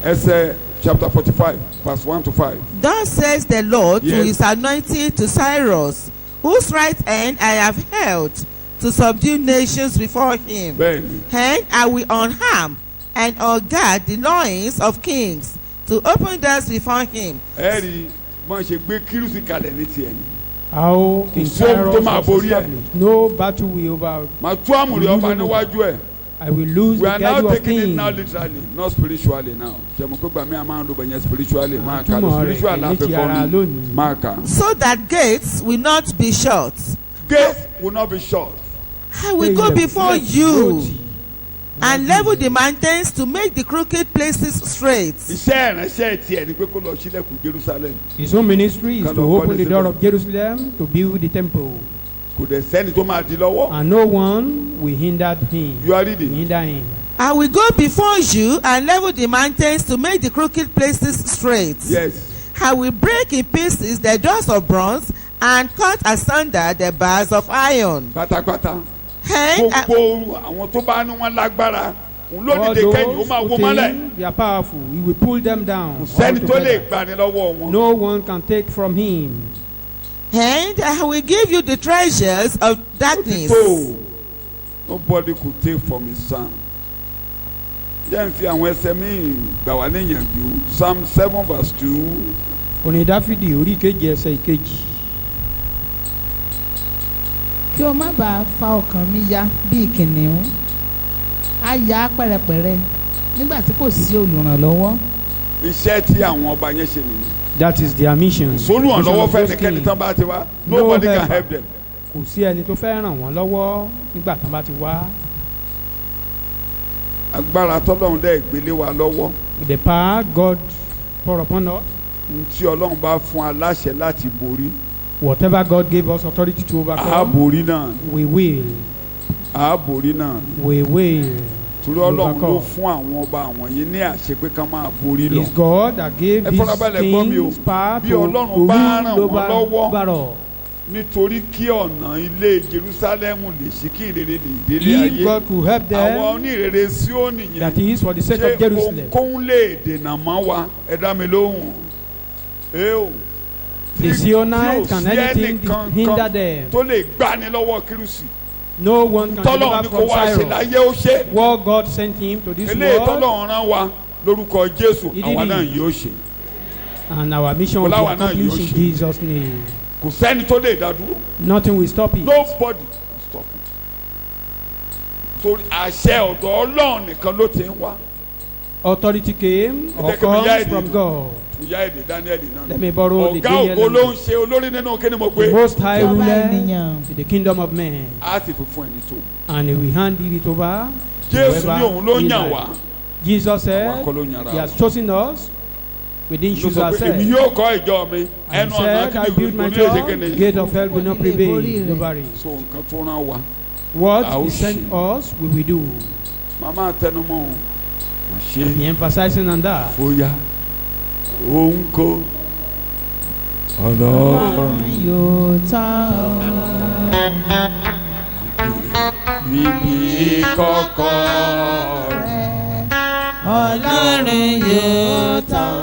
ẹsẹ̀ chapter 45 verse 1 to 5. Thus says the Lord Yes. to his anointed, to Cyrus, whose right hand I have held, to subdue nations before him. bẹ́ẹ̀ni. And I will unarm and unguard the loins of kings, to open doors before him. ẹ rí bọ́n ṣe gbé Kírúsì kalẹ̀ ní tiẹ̀ ni. How King Kò sí ohun tó Cyrus máa was borí ẹ̀. established. No battle will over. màá tú àmùrè ọba níwájú ẹ̀. I will lose we the are now guide of taking it now kings. literally not spiritually now. ṣe mo pé gbàmí a máa ń lo bẹ̀yẹn spiritually máa kà lọ Àtúmọ̀ rẹ̀ spiritual ní ti ara láfẹ́kọ́ ni lónìí. máa kà. So that gates will not be shut. Gates will not be shut. I will go before you and level the mountains to make the crooked places straight. iṣẹ́ ìránṣẹ́ tiẹ̀ ni pé kó lọ sílẹ̀kùn Jerusalem. His own ministry is Kind to of open the policy door there. of Jerusalem to build the temple. kò dẹ̀ sẹ́ni tó máa di lọ́wọ́. And no one will hinder him. You are reading. Hinder him. I will go before you and level the mountains to make the crooked places straight. Yes. I will break in pieces the doors of bronze and cut asunder the bars of iron. pátápátá. And gbogbo àwọn tó bá ní wọn lágbára òun ló All dìde kẹ́yìn ó those máa wó who mọ́lẹ̀. think they are powerful, he will pull them down. kò sẹ́ni tó lè altogether. gbani lọ́wọ́ wọn. No one can take from him. I will give you the treasures of darkness. So nobody could take from his son. jẹ́ n fi àwọn ẹsẹ̀ míì gbà wá níyànjú Psalm 7 verse 2. Orin Dáfídì orí ìkejì ẹsẹ̀ ìkejì. kí o má bàa fa ọkàn mi ya bíi kìnìún á yá pẹ̀rẹ̀pẹ̀rẹ̀ nígbà tí kò sí olùrànlọ́wọ́. iṣẹ́ tí àwọn ọba yẹn ṣe nìyí. That is their mission. sólùrànlọ́wọ́ fẹ́ Mission of nìkẹ́ni those tán bá ti wá. No nobody can helper. help them. Kò sí ẹni tó fẹ́ ràn wọ́n lọ́wọ́ nígbà tán bá ti wá. agbára tọ́lọ́run dẹ́ gbélé wa lọ́wọ́. The power God pour upon us, tí ọlọ́run bá fún aláṣẹ láti borí. whatever God gave us authority to a overcome, borí náà. we will. a borí náà. We will. torí ọlọ́run ló Overcome. fún àwọn ọba àwọn yìí ní àṣẹ pé ká máa borí lọ. It's God that gave Ẹ these farabalẹ̀ gbọ́ mi o. kings power Bí to Ọlọ́run bá ràn rule wọ́n lọ́wọ́. over all. nítorí kí ọ̀nà ilé Jerúsálẹ́mù lè ṣí kí ìrere lè délé If ayé. God could help àwọn them, onírere Síónì yẹn. that is for the sake ṣé of Jerusalem. ohunkóhun lè dènà mọ́ wa ẹ dá mi lóhùn. o. The Zionites, can anything hinder them? tó lè gbani lọ́wọ́ Kírúsì. No one can tọ́lọ́run deliver ní kó from wá ṣe Cyrus. láyé ó ṣe. What God sent him to this eléyìí world, tọ́lọ́run rán wa lórúkọ Jésù He did àwa it. náà yóò ṣe. and our mission will be Ọláwa náà accomplished yóò in ṣe. Jesus' name. kò sẹ́ni tó lè dá dúró. Nothing will stop it. nobody will stop it. torí àṣẹ ọ̀dọ̀ Ọlọ́run nìkan ló ti ń wá. Authority came or Ẹ jẹ́ kí mi yá comes èdè from nù. God. ìyá èdè Daniel náà. Let me borrow the ọ̀gá Daniel ògo ló ń language. ṣe olórí nínú kí ni mo The gbé. Most High Ìjọba ruler ènìyàn. to the kingdom of men, a ti fi fún ẹni tó. and he will hand it over to Jésù ní whoever òun ló he yàn likes. wá. Jesus said, Àwa kọ́ ló yan ara he has wa. chosen us. We didn't ló choose sọ pé ourselves. èmi yóò kọ́ ìjọ mi. And ẹnu ọ̀nà said, I kí build ni my kò ní èdè church, kéde. gate of hell will not prevail Borí rẹ̀. over it. so nǹkan tó rán wa. What Àó he sent ṣe. us, we will do. màmá tẹnumọ́ o. mà ṣe Be emphasizing on that. bóyá òun kò Ọlọ́run yóò tán. níbi kọ́kọ́ Ọlọ́run yóò tán.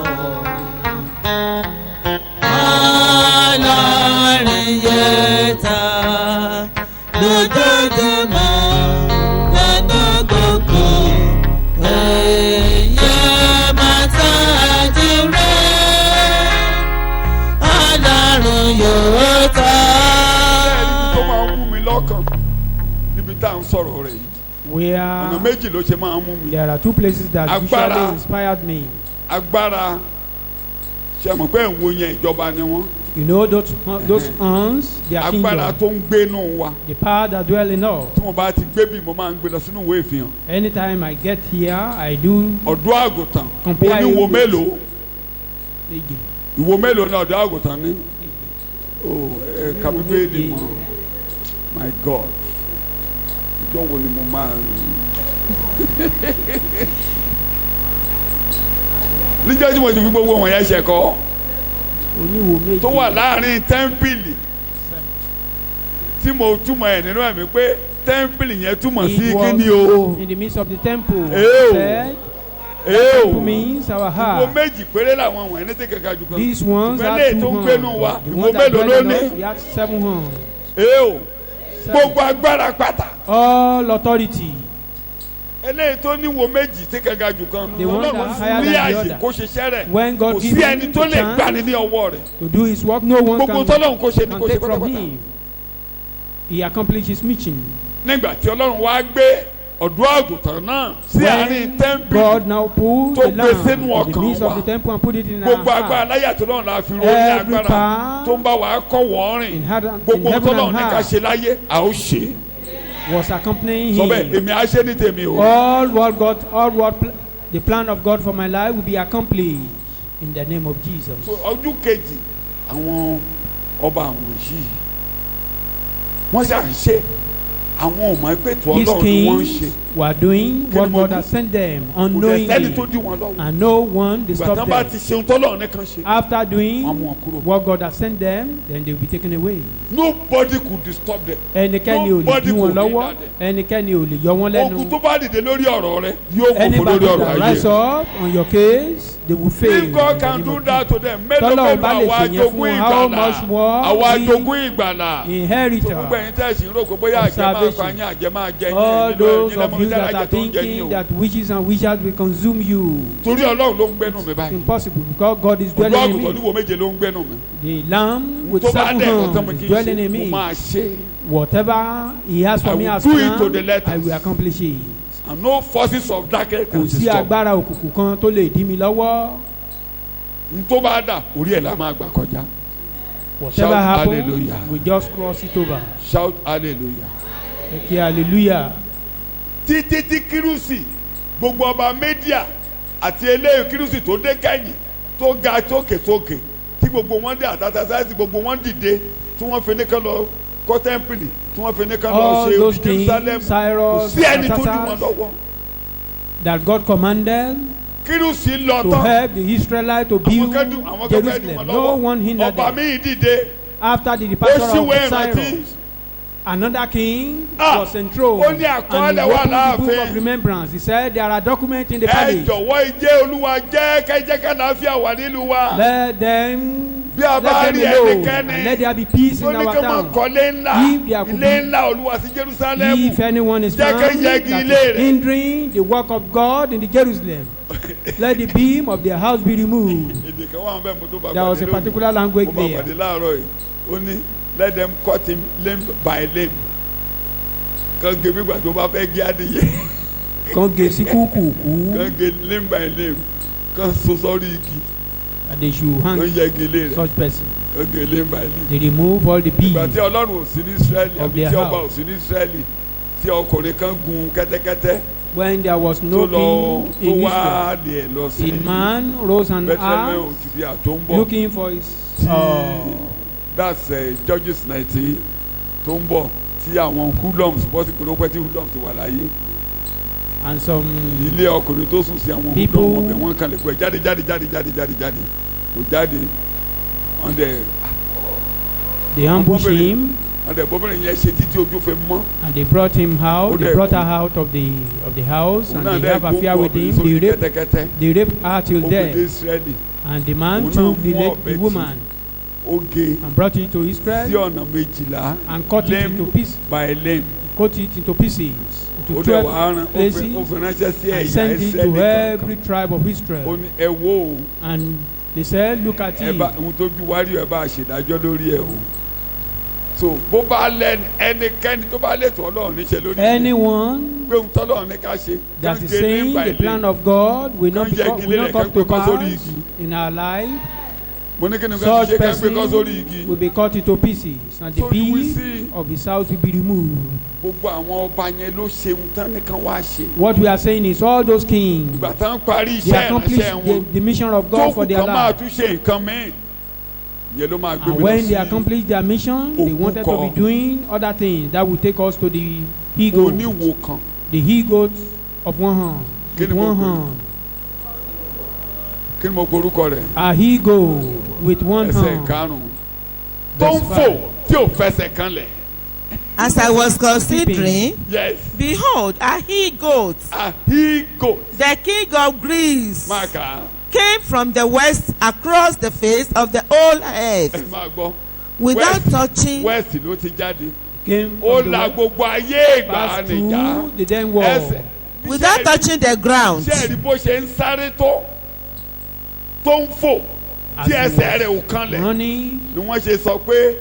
Ọlọ́run yóò tán. Lójoojúmọ́ lọ́dún gbogbo. Èèyàn máa ṣáájú rẹ̀. Ọlọ́run yóò tán. tó máa ń mú mi lọ́kàn níbi tá à ń sọ̀rọ̀ rẹ̀ yìí We ọ̀nà are. méjì ló ṣe máa ń mú mi. There are two places that Agbára. usually inspired me. agbára ṣe mọ̀ pé ìwo yẹn ìjọba ni wọ́n You know those horns, they are agbára kingdom. tó ń gbénú wa The power that dwell in us. tí mo bá ti gbé bí mo máa ń gbé lọ sínú ìwé ìfihàn Anytime I get here, I do ọ̀dọ́ àgùntàn Compare oníwo it. mélòó méje. ìwo mélòó ni ọ̀dọ́ àgùntàn ní ẹ̀ka bíbélì mọ́ my God ìjọ wo ni mo máa níjọ́ tí mo ti fi gbogbo wọn yẹn ṣẹ̀kọ́ Oníwo méje. tó wà láàrin tẹ́ḿpìlì tí mo túmọ̀ ẹ̀ nínú ẹ̀mí pé tẹ́ḿpìlì yẹn túmọ̀ sí It kíni was o in the midst of the temple. Ew. Said, ee temple o means our ìwo heart. méjì péré làwọn wọ̀nyẹn ní tẹ̀kẹ̀kẹ̀ jù kan These ones ìpínlẹ̀ are two tó ń horns. gbénu wa The ìwo one that mélòó ló dwell in ní us, he had 7 horns. ee o gbogbo agbára pátá All authority. eléyìí tó níwo méjì tẹ̀kẹ̀kẹ̀ jù kan The one Ọlọ́run that higher ní than the àyè other. kó ṣiṣẹ́ rẹ̀ When kò God sí gives ẹni him tó the lè chance gbani ní ọwọ́ rẹ̀ to do his work, no one gbogbo can, tọ́lọ́run kó ṣe ni can kó ṣe take from pátápátá him. He accomplished his mission. nígbà tí Ọlọ́run wá gbé ọ̀dọ́ àgùntàn náà sí àárín tẹ́ḿpìlì God now put tó the gbé sínú lamb in the ọkàn midst wa. of the temple and put it in our gbogbo agbára heart. láyé àti Ọlọ́run la fi ro ní Every agbára power tó ń bá wa kọ́ wọ́n rìn in heaven gbogbo and tọ́lọ́run ní ká heart ṣe láyé a ó ṣe was accompanying sọ bẹ́ẹ̀ him. èmi á ṣe ní tèmi o All what the plan of God for my life will be accomplished in the name of Jesus. so ojú kejì àwọn ọba àwọn yìí wọ́n ṣà ń ṣe àwọn ò mọ̀ pé tó These Ọlọ́run ni wọ́n ń ṣe kings were doing Kí ni what mo God wí? has sent them kò dẹ̀ sẹ́ni tó unknowingly, dí wọn lọ́wọ́ and no one ìgbà disturbed tán bá ti them. ṣeun tọ́lọ́run nìkan ṣe After doing wọ́n mú wọn kúrò what God has sent them, then they will be taken away. nobody could disturb them Ẹnikẹ́ni ò lè Nobody dí wọn could lọ́wọ́, hinder them. ẹnikẹ́ni ò lè yọ wọ́n ogun lẹ́nu. tó bá dìde lórí ọ̀rọ̀ rẹ yóò kókó Anybody lórí ọ̀rọ̀ that ayé rise up on your case, they will fail. if God in the can name do of that to them mélòó Tọ́lọ́run mélòó bá lè àwa ṣe yẹn jogún fún how ìgbàlà much more àwa we jogún ìgbàlà Inheritor. gbogbo ẹ̀yin tẹ̀sí rò pé bóyá àjẹ́ máa Salvation. pa yín àjẹ́ máa jẹ All yín those ẹ̀yin of you that are tó ń jẹ yín thinking o that witches and wizards will consume you, torí Ọlọ́run ló ń gbẹ́nu mi báyìí impossible, because God is olú dwelling in àgùntàn me. níwò méje ló ń gbẹ́nu mi The lamb with tó bá 7 dẹ̀ ọ̀tọ́ mi horns kì is í dwelling in ṣe mo me. máa ṣe Whatever He has I for me will as do it to the plan, letters. I will accomplish it. and no forces of darkness Kò can sí disturb agbára òkùnkùn kan tó lè dí mi lọ́wọ́. n tó bá dà orí ẹ̀ la máa gbà kọjá Whatever Shout happens, hallelujah. we just cross it over. shout hallelujah. Ẹ kí hallelujah. títí tí kírúsì gbogbo ọba Médíà àti eléyìí kírúsì tó dé kẹ́yìn tó ga sókè tí gbogbo wọn dé àtàtàsáìsì gbogbo wọn dìde tí wọ́n fi ní kán lọ kọ́ tẹ́ḿpìlì tí wọ́n fi ní kán lọ All ṣe those odi kings, Jerusalem kò Cyrus, sí ẹni tó dí wọn Artaxerxes, lọ́wọ́ that God commanded kírúsì lọ to tán help the Israelites to àwọn build kan dí wọn Jerusalem. No one lọ́wọ́ hindered ọba them. míì dìde After the ó departure ṣíwèé of ìrántí Cyrus, another king Ah, was enthroned, ó and ní he àkọọ́lẹ̀ wà opened the book láàfin. of remembrance. He said there are documents in the ẹ palace. jọ̀wọ́ ìjẹ́ Olúwa jẹ́ kẹ́jẹ́ kànáfíà wà nílùú wa Let them bí a bá let rí them alone, ẹnikẹ́ni and let there be peace tó in ní our kí wọ́n town. kọ́lé ńlá If there could ilé be- ńlá Olúwa sí Jerusalem If anyone is jẹ́ found kí that yẹgi ilé is rẹ̀ hindering the work of God in the Jerusalem, let the beam of their house be removed. èdè kan wà bẹ́ẹ̀ mo tó bá There was a pàdé lónìí particular language mo bá there. pàdé láàárọ̀ yìí ó ní let them cut him limb by limb kan gé bí gbà tó bá fẹ́ gé adìyẹ Kan gé sí kúkúkú, kan gé limb by limb kan so sórí igi and they should kan hang yẹgi ilé rẹ̀ such person. kan gé limb by limb. They remove all the ìgbà beams. tí Ọlọ́run ò sí ní Israẹli Of àbí their tí ọba ò house. sí ní Israẹli tí ọkùnrin kan gun kẹ́tẹ́kẹ́tẹ́ When there was tó no lọ king tó in wá Israel, adìẹ lọ sí a man rose an Bethlehem ass Judea tó ń bọ̀ looking for his that's Judges 19 tó ń bọ̀ tí àwọn hoodlums bọ́ sí kòlópẹ́ tí hoodlums ti wà láyé and some ilé ọkùnrin tó sùn sí àwọn People- hoodlums ọbẹ̀ wọn kan lè pẹ́ jáde kò jáde wọ́n dẹ̀ they ambushed him bọ́bìnrin yẹn ṣe títí ojú fẹ́ mọ́ and they brought him out. They Okay. brought her out of the house òun and náà they dẹ̀ have affair gbóngbó with him. ọbìnrin sórí They raped kẹ́tẹ́kẹ́tẹ́ her till obìnrin death. Israẹli And the man Òun took náà the mú ọ̀bẹ woman ó gé and brought it to sí Israel ọ̀nà méjìlá and cut it into pieces. by limb Cut it into pieces ó into dẹ̀ 12 wá rán ó places fi ránṣẹ́ sí and ẹ̀yà sent it to Israẹli every kankan tribe of ó Israel. ní ẹ wò ó And they said, look at ẹ it. bá ohun tó ju wárí ẹ bá ṣèdájọ́ lórí ẹ o so bó bá lẹ́nu ẹnikẹ́ni tó bá lẹ́tọ̀ọ́ Ọlọ́run níṣẹ́ lórí Anyone pé ohun tọ́lọ́run ní ká ṣe that kán is gé saying limb by the plan limb. of God will not Kán yẹgi come lélẹ̀, to kán gbé kán sórí pass igi. in our life, mo ní kí ni Such ṣe ká person gbé kọ́ sórí igi. will be cut into pieces, and the So you will beams see. of his house will be removed. gbogbo àwọn ọba yẹn ló ṣeun tán nìkan wá ṣe. What we are saying is all those kings, ìgbà tán parí they iṣẹ́ accomplished ìránṣẹ́ wọn the mission of tó God kù for their kan máa life. tún ṣe nǹkan míì yẹn ló máa gbé And mi when lọ they sí accomplished their mission, they wanted to be Òbúkọ. doing other things that will take us to the he-goat, oníwo kan. the he-goat of one hand, Kí with ni mo one pè? hand, kí ni mo gborúkọ rẹ̀. a he-goat with one ẹsẹ̀ hand. karùn-ún tó ń Verse fò 5. tí ò fẹsẹ̀ kanlẹ̀. As I was considering, yes behold, a he-goat, a he goat. the king of Greece, máa kà á came from the west across the face of the whole ẹ earth máa gbọ́. without West. touching. west ló ti jáde. Came ó from the la west, gbogbo ayé ìgbà passed nìjà. through the then wall. ẹsẹ̀ Without touching the ground. ṣé ẹ̀rí bó ṣe ń sáré tó ń fò As tí he ẹsẹ̀ was rẹ̀ ò kanlẹ̀ running, ni wọ́n ṣe sọ pé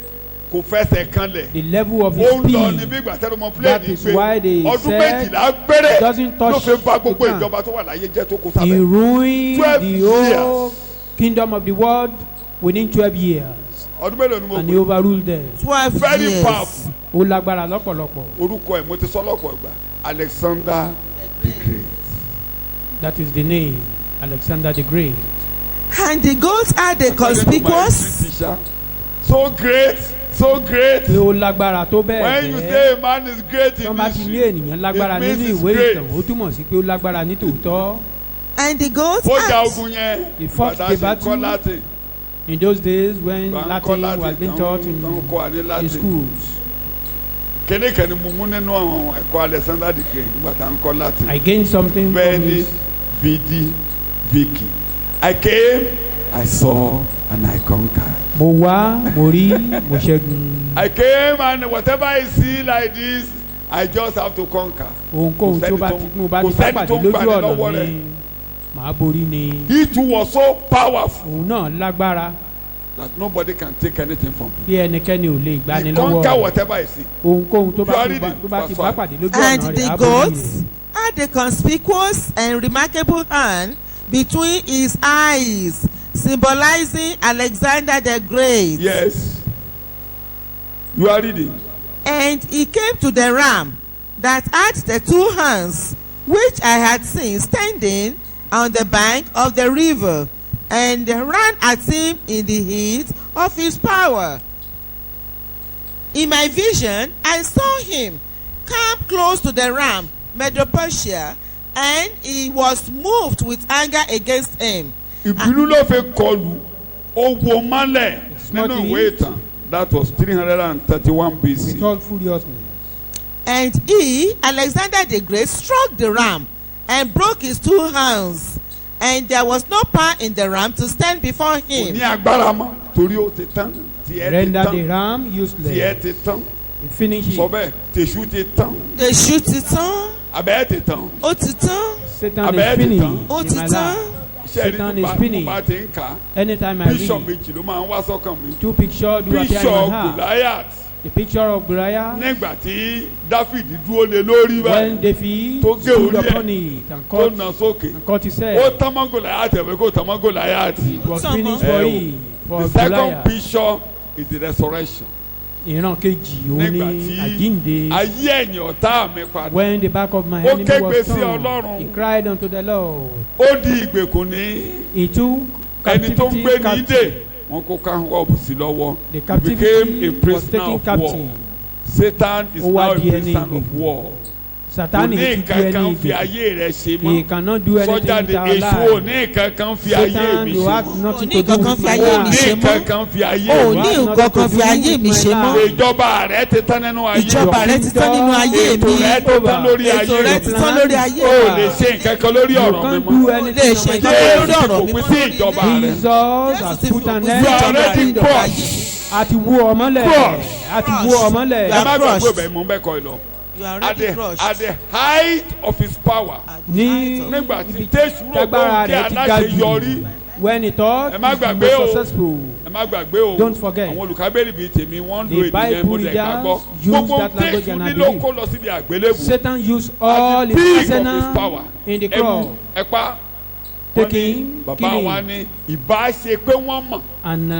kò fẹsẹ̀ kanlẹ̀. the level of his ó ń lọ ní speed bí ìgbà tẹ́lẹ̀ mọ That pílẹ̀nì is pé why they ọdún said méjìlá péré doesn't touch ló fi bà gbogbo the ground. ìjọba tó wà láyé jẹ́ tó kó he sábẹ́. ruined 12 the whole years. kingdom of the world within 12 years, ọdún mélòó ni mo and he pè overruled them. 12 very years. powerful. Ó lágbára lọ́pọ̀lọpọ̀. orúkọ ẹ̀ mo ti sọ lọ́pọ̀ ìgbà Alexander the Great. That is the name, Alexander the Great. And the goats had a conspicuous. so great so great. Pé ó lágbára tó when bẹ́ẹ̀ you gẹ́. say a man is great Tí in wọ́n bá ti ní history ènìyàn lágbára it means nínú he's ìwé great. ìtàn, ó túmọ̀ sí pé ó lágbára ní tòótọ́. And the goats ó ja had. ogun yẹn He fought bàtà the sí battle. kọ́ Latin. In those days when Gbà ń kọ́ Latin was being taught in tán kọ́ wa ní the Latin. schools, kéde kan ni mo mú nínú àwọn ẹ̀kọ́ Alexander the Great nígbà tá à ń kọ́ Latin. I gained something from Veni his. Vidi Vici. I came, I saw, and I conquered. Mo wá, mo rí, mo ṣẹ́gun. I came and whatever I see like this, I just have to conquer. Ohunkóhun tí ó bá ti mo bá ti bá pàdé lójú ọ̀nà ni màá borí ni. He too was so powerful Òun náà lágbára that nobody can take anything from him. bí ẹnikẹ́ni ò lè gbani He lọ́wọ́ conquer rẹ̀. whatever I see. Ohunkóhun tó You bá are ti reading, bá pàdé lójú And ọ̀nà rẹ̀ the á borí goats rẹ̀. had a conspicuous and remarkable hand between his eyes, symbolizing Alexander the Great. Yes. You are reading. And he came to the ram that had the two hands, which I had seen standing on the bank of the river, and ran at him in the heat of his power. In my vision, I saw him come close to the ram, Medo-Persia, and he was moved with anger against him. Ìbínú ló fi kọlù owó mọ́lẹ̀ not nínú the ìwé heat. ìtàn. That was 331 With BC. all furiousness. And he, Alexander the Great, struck the ram and broke his two hands. And there was no power in the ram to stand before Kò ní him. agbára mọ́ torí ó ti tán. Tiẹ̀ ti Render the tán. ram Tiẹ̀ useless. ti tán. He finished Sọ it. bẹ́ẹ̀ tèṣù ti tán. They shoot it on. Abẹ́ ti tán. Ó ti tán. Satan Abẹ́ is ti finished tán. Ó in ti my tán. life. Iṣẹ́ Satan rí is tó finished. bá ti ń kà á. Anytime I Bíṣọ̀ read, méjì ló máa ń wá sọ́kàn mi. two pictures do appear in Bíṣọ̀ my heart. Goliath The picture of Goliath nígbà tí Dáfídì dúró lé lórí when báyìí David tó gé stood orí ẹ̀, upon it and tó cut, nà sókè. and cut his Ó head. tán mọ́ Goliath ẹ̀fẹ̀ kó tán mọ́ Goliath. It was Someone- finished for Eh, him, for The second Goliath. picture is the resurrection. Ìran kejì òun Nígbà ni tí àjíǹde. ayé ẹ̀yìn ọ̀tá mi padà. When the back of my Ó enemy kégbe was sí torn, Ọlọ́run. he cried unto the Lord. Ó di ìgbèkùn ní He took ẹni tó ń captivity gbé ní captive. ìdè. Wọ́n kó káwọ́ọ̀bù sí lọ́wọ́. The He became a captivity was prisoner taken of war. captive. Satan is Ó wá now a di ẹni prisoner of ìgbèkùn. war. Kò Satani ní ti di nǹkan ẹni kan fi ìgbèkùn. ayé rẹ̀ ṣe He mọ́. cannot do anything Sọ́jáde with our èso ò life. ní nǹkan kan fi ayé Satan, mi you ṣe have mọ́. nothing Ó ní to do nǹkan with kan my fi ayé Ó mi life. ní ṣe mọ́. nǹkan kan fi ayé Ó mi. ní nǹkan kan fi ayé mi ṣe mọ́. Ìjọba rẹ̀ ti tán nínú ayé. Ìjọba rẹ̀ ti tán nínú ayé Ètò mi. rẹ̀ ti tán lórí Ètò ayé rẹ̀ mi. ti tán lórí ayé Ó mi. lè ṣe nǹkan kan lórí You ọ̀rọ̀ mi can't mọ́. do Ó lè anything ṣe on my nǹkan life. lórí ọ̀rọ̀ mi Kò mọ́. sí ìjọba rẹ̀. Jesus has Jésù ti put an fòpin end sí You are to ìjọba already it. rẹ̀. crushed. Àti wú ọmọlẹ̀. Crush. Àti wú ọmọlẹ̀. Ẹ má gbàgbé crushed. ọbẹ̀ mú bẹ́ẹ̀ kọ́ ẹ lọ. You are At already the crushed. height of his power. Ní Nígbà tí ibi Jésù rò pé tágbára òun jẹ́ rẹ̀ ti ga aláṣeyọrí. jù. When he thought Ẹ má he gbàgbé o. was successful. Ẹ má gbàgbé o. Don't forget. Àwọn olùkábẹ́rì bíi tèmi wọ́n ń The lo èdè yẹn mo Bible lè gbàgbọ́. readers use Gbogbo that language Jésù and I ní ló believe. kó lọ síbi àgbélébù. Satan used all At the his peak of his arsenal power. in the Ẹ mú cross. ẹ pa taking, bàbá wa killing. ní ìbá ṣe pé wọ́n mọ̀. And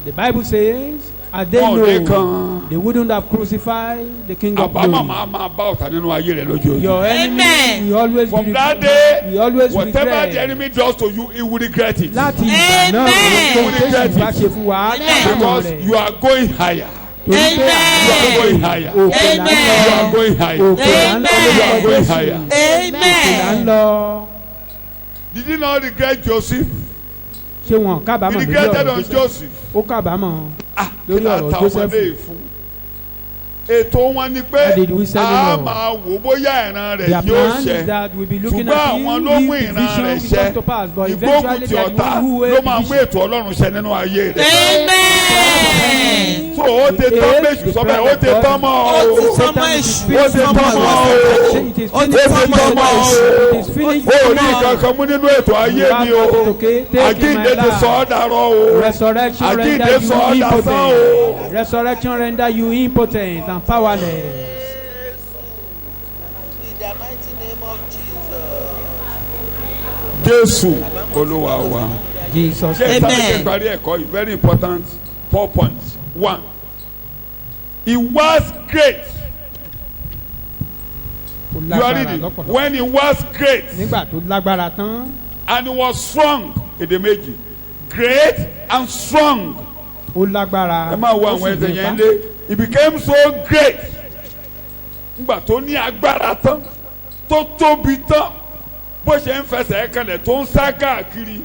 the Bible says, as they Wọn ò ní know, kan. they wouldn't have crucified the King of àbámọ̀ Glory. máa bá ọ̀tá nínú ayé rẹ̀ lójoojúmọ́. Your enemy Amen. will always be From that regret. day, He always whatever the regret. enemy does to you, he will regret it. Láti ìgbà náà, Amen. ohun tó sì bá ṣe fún wa, kábàámọ̀ Because rẹ̀. you are going higher. Torí pé You are going higher. òkè là ń Amen. You are lọ. going higher. Òkè là ń lọ You are lórúkọ going Jésù. higher. Òkè là ń Amen. lọ. Did you not regret Joseph? Ṣé wọn He kábàámọ̀ lórí regretted ọ̀rọ̀ on Joseph? Joseph. Ó kábàámọ̀ Ah, lórí kí la ọ̀rọ̀ ta Joseph. ọmọdé yìí fún? Ètò wọn ni pé How did we send him a out? máa wò bóyá ìran rẹ̀ Their yóò plan is ṣẹ. that we'll be looking Ṣùgbọ́n at àwọn him, ló mú his ìran vision rẹ̀ will ṣẹ. come to pass, but Ìgbógun eventually ti that ọ̀tá one who ló will máa mú ètò Ọlọ́run ṣẹ nínú ayé rẹ̀. Amen. So ó ti tán méjì sọ bẹ́ẹ̀ ó ti tán mọ́ Ó ti o. tán mọ́ èṣù. Ó ti tán mọ́ o. It is Ó ti finished. tán mọ́ It is finished. Ó rí kankan mú nínú ètò ayé mi o. Àjíǹde ti sọ ọ́ dàrọ́ o. Resurrection Àjíǹde render sọ ọ́ you dàsán o. impotent. Resurrection render you impotent and powerless. In the mighty name of Jesus. Jésù Olúwa wa. Jesus. Ṣé Amen. ìsàlẹ̀ parí ẹ̀kọ́ yìí very important 4 points. 1. He was great. Ó You are lágbára reading. lọ́pọ̀lọpọ̀. When he was great Nígbà tó lágbára tán, and he was strong. Èdè méjì. Great and strong. ó lágbára. Ẹ máa wo ó àwọn sì ẹsẹ̀ nípa. yẹn lé. He became so great. Nígbà tó ní agbára tán, tó tóbi tán, bó ṣe ń fẹsẹ̀ kalẹ̀ tó ń sá káàkiri.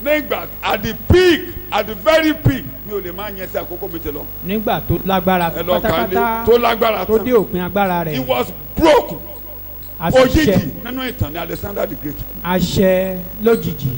Nígbà at the peak, at the very peak, mi ò lè máa yẹn sí àkókò mi ti lọ. Nígbà tó lágbára Ẹ lọ kà lé pátápátá, tó lágbára tó tán. dé òpin agbára He rẹ̀. was broken. Àṣẹ Òjijì nínú ìtàn ní Alexander the Great. àṣẹ lójijì.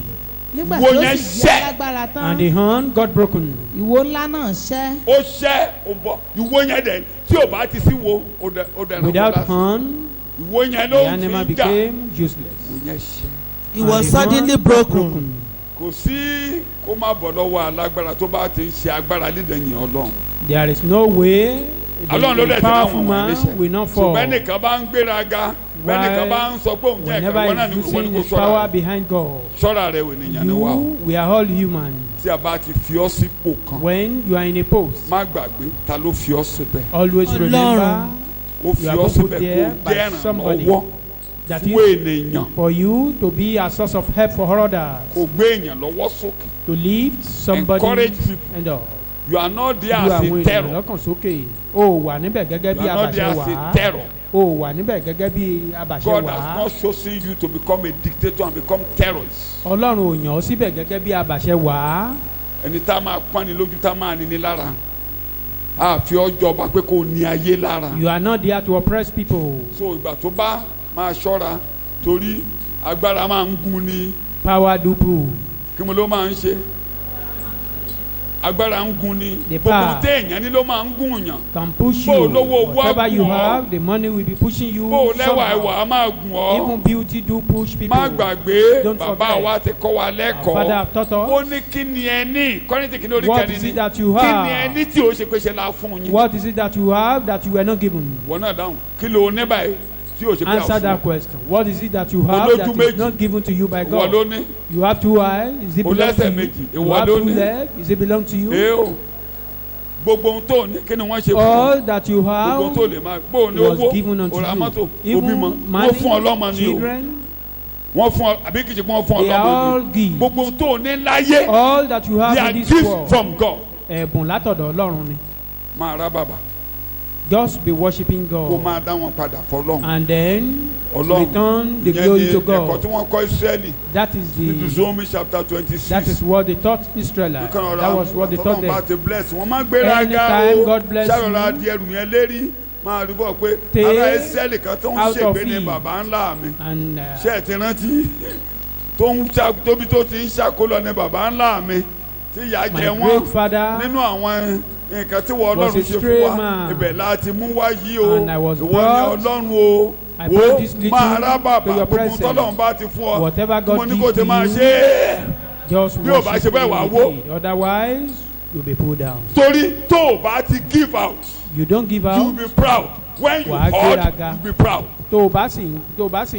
nígbà Wo tí ó yẹn sì di ṣẹ́. alágbára tán And the hand got broken. ìwo ńlá náà ṣẹ́ Ó ṣẹ́ ó bọ̀ ìwo yẹn dẹ̀ tí ò bá ti sí wo ó dẹ̀ ẹranko Without lásán. hand, Ìwo yẹn the ló animal fi jà. became useless. Ìwo yẹn ṣẹ́. He And was the hand suddenly got broken. Kò sí kó má bọ̀ lọ́wọ́ alágbára tó bá ti ń ṣe agbára lídẹ̀yìn Ọlọ́run. There is no way Ọlọ́run ló the dẹ̀ ti máa powerful wọ̀n wọ́n man níṣẹ́. will not fall. Ṣùgbọ́n ẹnìkan bá ń gbéraga bẹ́ẹ̀nìkan bá ń sọ pé òun jẹ́ ẹ̀ka Whenever wọn náà he's ní wọ́n ní using kó his power ṣọ́ra rẹ̀. behind God, Ṣọ́ra rẹ̀ wò nìyẹn ni wà o. we are all human. Tí a bá ti fi ọ́ sípò kan When you are in a post, má gbàgbé ta ló fi ọ́ síbẹ̀. always Ọlọ́run. remember Ó fi You are ọ́ put síbẹ̀ there kó by jẹ́ somebody ìrànlọ́wọ́ that fún is ènìyàn. for you to be a source of help for others, Kò gbé èèyàn lọ́wọ́ sókè. to lift somebody Encourage people. and all. You are not there Ju as àwọn a ènìyàn terror. lọ́kàn sókè. O wà níbẹ̀ gẹ́gẹ́ You bí are not there abàṣẹ as a wàá. terror. O wà níbẹ̀ gẹ́gẹ́ bí abàṣẹ God has wàá. not chosen you to become a dictator and become terrorist. Ọlọ́run ò yàn ọ́ síbẹ̀ gẹ́gẹ́ bí abàṣẹ wàá. Ẹni tá a máa pọ́nni lójú tá a máa níní lára. A fi ọjọ́ ọba pé kò ní ayé lára. You are not there to oppress people. So ìgbà tó bá máa ṣọ́ra torí agbára máa ń gún ni Power do prove. kí mo ló máa ń ṣe. Agbára ń gún ni. The Gbogbo power. téèyàn ni ló máa ń gún yàn. Can push Bó o you. lówó owó Whatever you àgùn ọ́. have, the money will be pushing you. Bó o lẹ́wà somehow. ẹ̀wà á máa gùn ọ́. Even beauty do push people. Má gbàgbé Don't bàbá forget. wa ti kọ́ wa Our father lẹ́kọ̀ọ́. have taught Ó us. ní kí ni ẹ ní Kọ́ríńtì kìíní orí What kẹrin is ni it that you kí have? ni ẹ ní tí o ṣe pé ṣe la fún yín. What is it that you have that you were not given? Wọ́n náà dáhùn kí ló ní báyìí tí o ṣe pé a Answer fún that ọ. question. What is it that you have Olójú that is méjì. not given to you by Ìwọ ló God? ní. You have 2 eyes. Is it O belong to lẹ́sẹ̀ you? méjì. You Ìwọ have ló 2 ní. legs. Is it belong to you? Ee o gbogbo ohun tó ní kí ni wọ́n ṣe fún ọ. All that you Gbogbo ohun tó have lè máa gbó o ní was owó given unto o ra mọ́tò you. o bímọ Even wọ́n money, fún ọ lọ́mọ ni o children, wọ́n fún ọ àbí kìí ṣe pé wọ́n fún ọ they are all lọ́mọ ni gifts. gbogbo ohun tó ní láyé All that you they have are in this gifts world. from God. Ẹ̀bùn látọ̀dọ̀ Ọlọ́run ni. Máa ra bàbá Just be worshiping kó God. máa dá wọn padà fọlọ́run. And then Ọlọ́run return the ìyẹn glory ni to ẹ̀kọ́ tí God. wọ́n kọ́ Ísírẹ́lì That is ní the Deuteronomy chapter 26. that is what they taught Israelites. That was what they taught Ọlọ́run bá them. ti bless wọn máa gbéra ga Anytime o God bless ṣàròlá you, di ẹrù yẹn lérí máa rí bọ̀ pé take ará Ísírẹ́lì kan tó ń out of ṣègbè ní it. bàbá ńlá mi And ṣé ẹ ti rántí tóbi tó ti ń ṣàkólọ ní bàbá ńlá mi tí ìyà my jẹ great wọ́n father nínú àwọn nǹkan tí wọ́n was Ọlọ́run a ṣe fún stray wa man. ibẹ̀ láti mú wá yìí o And I was ìwọ ni brought- Ọlọ́run o I wo brought this little máa rá to bàbá your gbogbo presence. tọ́lọ́run bá ti fún ọ Whatever tí mo God ní kó gives ti to máa you, ṣe é. just Bí o bá worship ṣe bẹ́ẹ̀ him wàá with wó. it. Otherwise, you'll be pulled down. Torí tó o bá ti give out You don't give you will out. be proud when you Wàá hold gbéraga. you will be proud. Tó o bá sì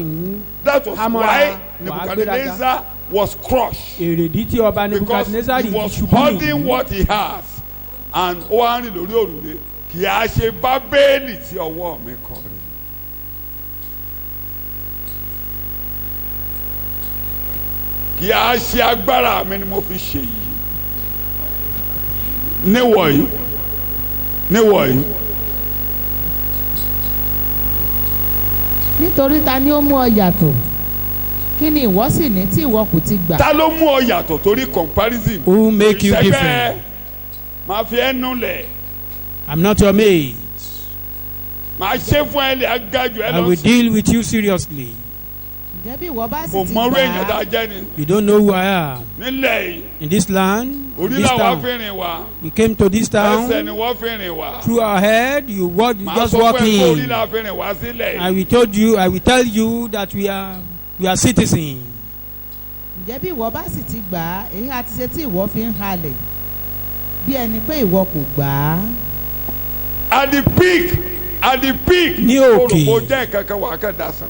ń That was Hamara, why wàá Nebuchadnezzar was crushed èrèdí tí ọba because Nebukadnezari he fi was ṣubú holding nìyí. what he has and ó wá rìn lórí òrùlé kì í ṣe bábélì tí ọwọ́ mi kọ rẹ̀. kì í ṣe agbára mi ni mo fi ṣe yìí. níwọ̀nyí nítorí ta ni ó mú ọ yàtọ̀ kí ni ìwọ sì ní tí ìwọ kò ti gbà. ta ló mú ọ yàtọ̀ torí comparison. Who make you Ṣẹgbẹ́ different? máa fi ẹnu lẹ̀ I'm not your mate. máa ṣe fún ẹ lè agajù ẹ I will lọ sí. deal with you seriously. ǹjẹ́ bí ìwọ bá sì kò ti mọrú èèyàn tá gbà a á jẹ́ ni You don't know who I am. nílẹ̀ yìí In this land, in orí this làwọn town, fi rìn wá we came to this ẹsẹ̀ ni town wọ́n fi rìn wá. through our head. You màá just sọ walk fún ẹ pé orí in. làwọn fi rìn wá sílẹ̀ I yìí. will tell you that we are citizens. ǹjẹ́ bí ìwọ bá sì ti gbà á èyí àti ṣe tí ìwọ fi ń halẹ̀ bí ẹni pé ìwọ kò gbà á. at the peak Ní òkè. olùkọ́ jẹ́ kankan wà á kẹ́ dasán.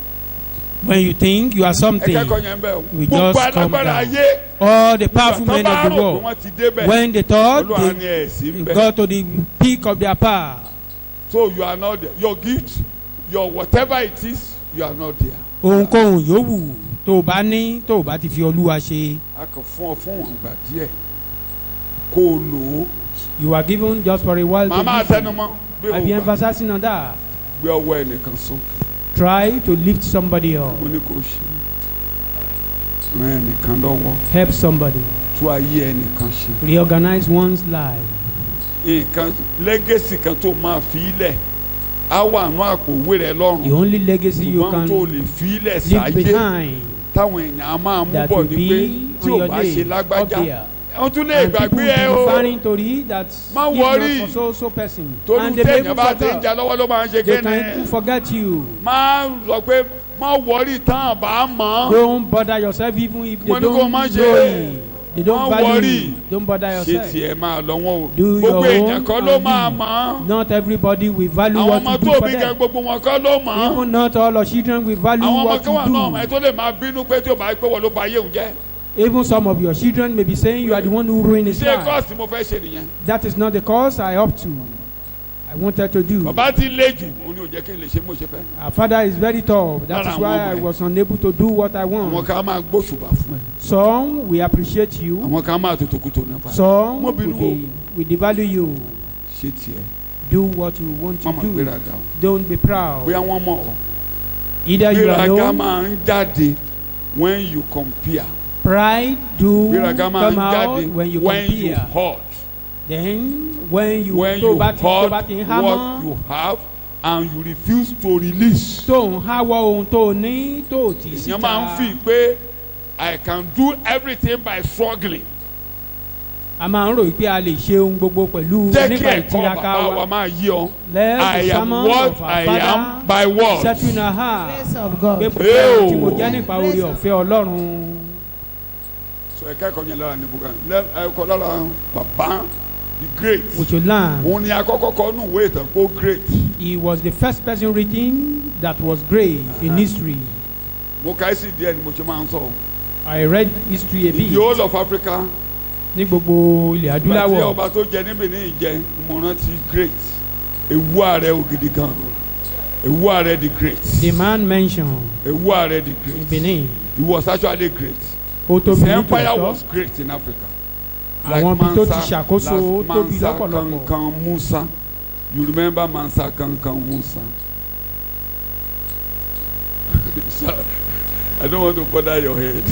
When you think you are ẹ something, kẹ́kọ̀ọ́ yẹn bẹ́ẹ̀ o we gbogbo just come alágbára down. ayé All the powerful men nígbà of tó the bá rò pé world, wọ́n ti débẹ̀ when they thought olúwa ni they ẹ̀ sí ń bẹ̀. got to the peak of their power, so you are not there your gift your whatever it is you are not there. ohunkóhun yòówù tó o bá ní tó o bá ti fi Olúwa ṣe, a kàn fún ọ fún wọn gbà díẹ̀ kó o lò ó. you are given just for a while to màmá live. àtẹnumọ́ bí I o be gbà emphasizing on that. gbé ọwọ́ ẹnìkan sókè Try to lift somebody up, mo ní kó o ṣe ràn ẹnìkan lọ́wọ́ help somebody, tú ayé ẹnìkan ṣe. reorganize one's life. nǹkan lẹ́gẹ̀sì kan tó máa fi ilẹ̀ á wà nù àpò òwe rẹ The lọ́rùn only legacy you ṣùgbọ́n can tó lè fi ilẹ̀ leave sáyé behind táwọn èèyàn á máa mú that bọ̀ will ní be pé tí on ò your bá ṣe day up lágbájá there. wọ́n tún lè And people gbàgbé will ẹ be o referring to it that Má if not worry. for so person. torí And they may téèyàn even bá ti ń forget. jà lọ́wọ́ ló máa ń ṣe They can kéne even forget you. máa sọ pé má wọrí tán bá mọ̀ Don't bother yourself even if Mo they ní kó don't má know ṣe. you. They don't Má value worry. you. Don't bother ṣe yourself. tiẹ̀ máa lọ wọn o Do gbogbo your èèyàn own kọ́ ló and máa do. mọ̀ Not everybody will value àwọn what ọmọ you tó do for bí kẹ them. gbogbo wọn kọ́ ló mọ̀ Even not all our children will value àwọn ọmọ what kan wà náà ọmọ ẹ you tó lè máa bínú pé tí o bá pé wọ́n ló ba ayé òun jẹ́ do. Even some of your children may be saying you are the one who ruined his ṣé life. kọ́ọ̀sì mo fẹ́ ṣe nìyẹn That is not the cause I opt to. I wanted to do. bàbá ti lé jù òun ni ò jẹ́ kí n lè ṣe mo ṣe fẹ́ Our father is very tough. That Lára is why àwọn I ọmọ ẹ̀. was unable to do what I àwọn want. kan máa gbóṣùbà fún ẹ Some we appreciate you. àwọn kan máa tó tòkútò nípa Some Mo bínú o. we devalue you. ṣe tiẹ̀ Do what you want to má máa do. gbéraga o Don't be proud. bóyá wọ́n mọ̀ ọ́ Either you are gbéraga known, máa ń jáde when you compare pride do gbéraga máa ń come out jáde when you when you compare. hurt Then when you when tó you bá ti tó bá hurt ti ń what hámọ́ you have and you refuse to release. tó ń háwọ́ ohun tó ní tó tì í èèyàn máa ń síta. fi pé I can do everything by struggling. A máa ń rò pé a lè ṣe ohun gbogbo pẹ̀lú jẹ́ kí nípa ẹ̀kọ́ ìtiraka bàbá wa wa. máa yí ọ. Let I the am sermon what of our I father am by what. set in our heart. Grace of God. Pé pẹ̀lú tí mo jẹ́ nípa orí ọ̀fẹ́ Ọlọ́run. so ẹ̀ka ẹ̀kọ́ yẹn lára níbo kan ẹ̀kọ́ lára bàbá the great. We should learn. òun ni akọ́kọ́ kọ́ nù ìwé ìtàn kó great. He was the first person written that was great in history. mo ka ẹ́ sì díẹ̀ ni mo ṣe máa ń sọ. I read history a in bit. the whole of Africa. Ní gbogbo ilẹ̀ ìgbà tí adúláwọ̀. ọba tó jẹ níbi ní ìjẹ mo rántí great ewu ààrẹ ògidì gan ewu ààrẹ the great The man mentioned ewu ààrẹ the in great Benin. he was actually great Ó his tóbi empire nítòótọ́. was great in Africa. Àwọn ibi tó ti ṣàkóso ó like tóbi Mansa lọ́pọ̀lọpọ̀. Kankan Musa you remember Mansa Kankan Musa. I don't want to bother your head.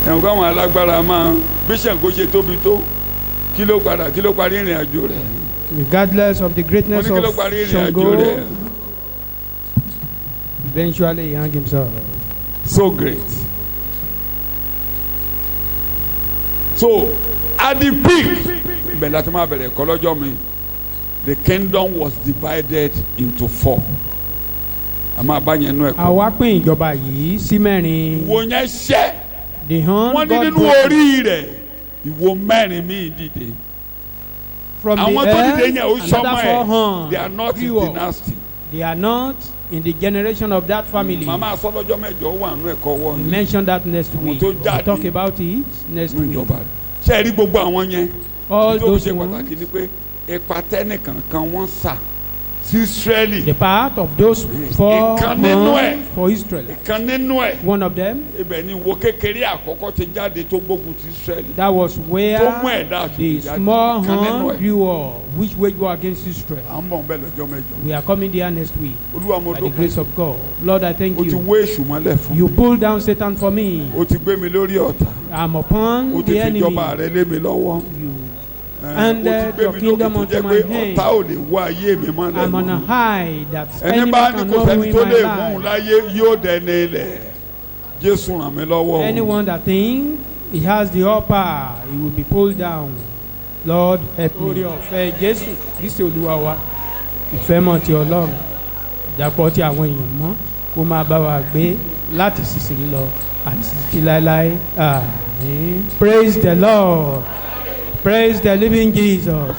ẹ̀wọ̀n káwọn alágbára máa bí Ṣàngó ṣe tóbi tó kí ló parí ìrìn àjò rẹ̀. Regardless of the mo greatness ní kí ló of parí ìrìn àjò Ṣàngó, rẹ̀. eventually he hung himself. So great. So at the peak ibẹ̀ láti máa bẹ̀rẹ̀ ẹ̀kọ́ lọ́jọ́ mi the kingdom was divided into 4. a máa bá yẹn nú ẹ̀kọ́. Àwa pín ìjọba yìí sí mẹ́rin. ìwo yẹn ṣẹ́ The hand wọ́n ní God nínú broke. orí rẹ̀ ìwo mẹ́rin míì dìde from the àwọn tó dìde earth, yẹn ó sọmọ another 4 ẹ̀ horns they are not in grew up. dynasty. They are not in the generation of that family. màmá asọ́lọ́jọ́ mẹ́jọ wà nínú ẹ̀kọ́ We wọ́n ní mention that next Àwọn week. tó We'll jáde talk about it next nínú week. ìjọba rẹ̀. ṣé ẹ rí gbogbo àwọn yẹn All tó those ṣe ones, pàtàkì ni pé ipa tẹ́nìkankan wọ́n sà sí Ísírẹ́lì. the part of those 4 Ìkan nínú ẹ̀. horns for Israel. ìkan nínú ẹ̀ One of them, ibẹ̀ ni wo kékeré àkọ́kọ́ ti jáde tó gbógun ti Ísírẹ́lì. that was where Tó mú ẹ̀dá àtúntò the jáde. small Ìkan nínú horn ẹ̀. grew up, which waged war against Israel. à ń bọ̀ ń bẹ̀ lọ́jọ́ mẹ́jọ. We are coming there next week Olúwa mo by the dúpẹ́. grace of God. Lord, I thank o ti you. wé èṣù mọ́lẹ̀ fún You mi. pull down Satan for me. o ti gbé mi lórí ọ̀tá. I'm o upon ti the fi enemy. ìjọba rẹ lé mi lọ́wọ́. You. o And ti gbé your mi lókè kingdom tó unto jẹ́ my pé hand. ọ̀tá ò lè wá ayé mi mọ́lẹ̀ I'm on a mọ́. high that ẹni enemy bá ní kò cannot sẹ́ni win tó lè my mú un life. láyé yóò dẹni ilẹ̀. Jésù ràn mí lọ́wọ́. Anyone that thinks he has the upper, he will be pulled down. Lord, help me. Orí ọ̀fẹ́ Jésù Kristi Olúwa wa. Ìfẹ́ mọ̀ ti Ọlọ́run. Ìdàpọ̀ ti àwọn èèyàn mọ́. Kó máa bá wa gbé láti sísìn lọ àti títí láéláé. Àmín. Praise the Lord. Praise the living Jesus.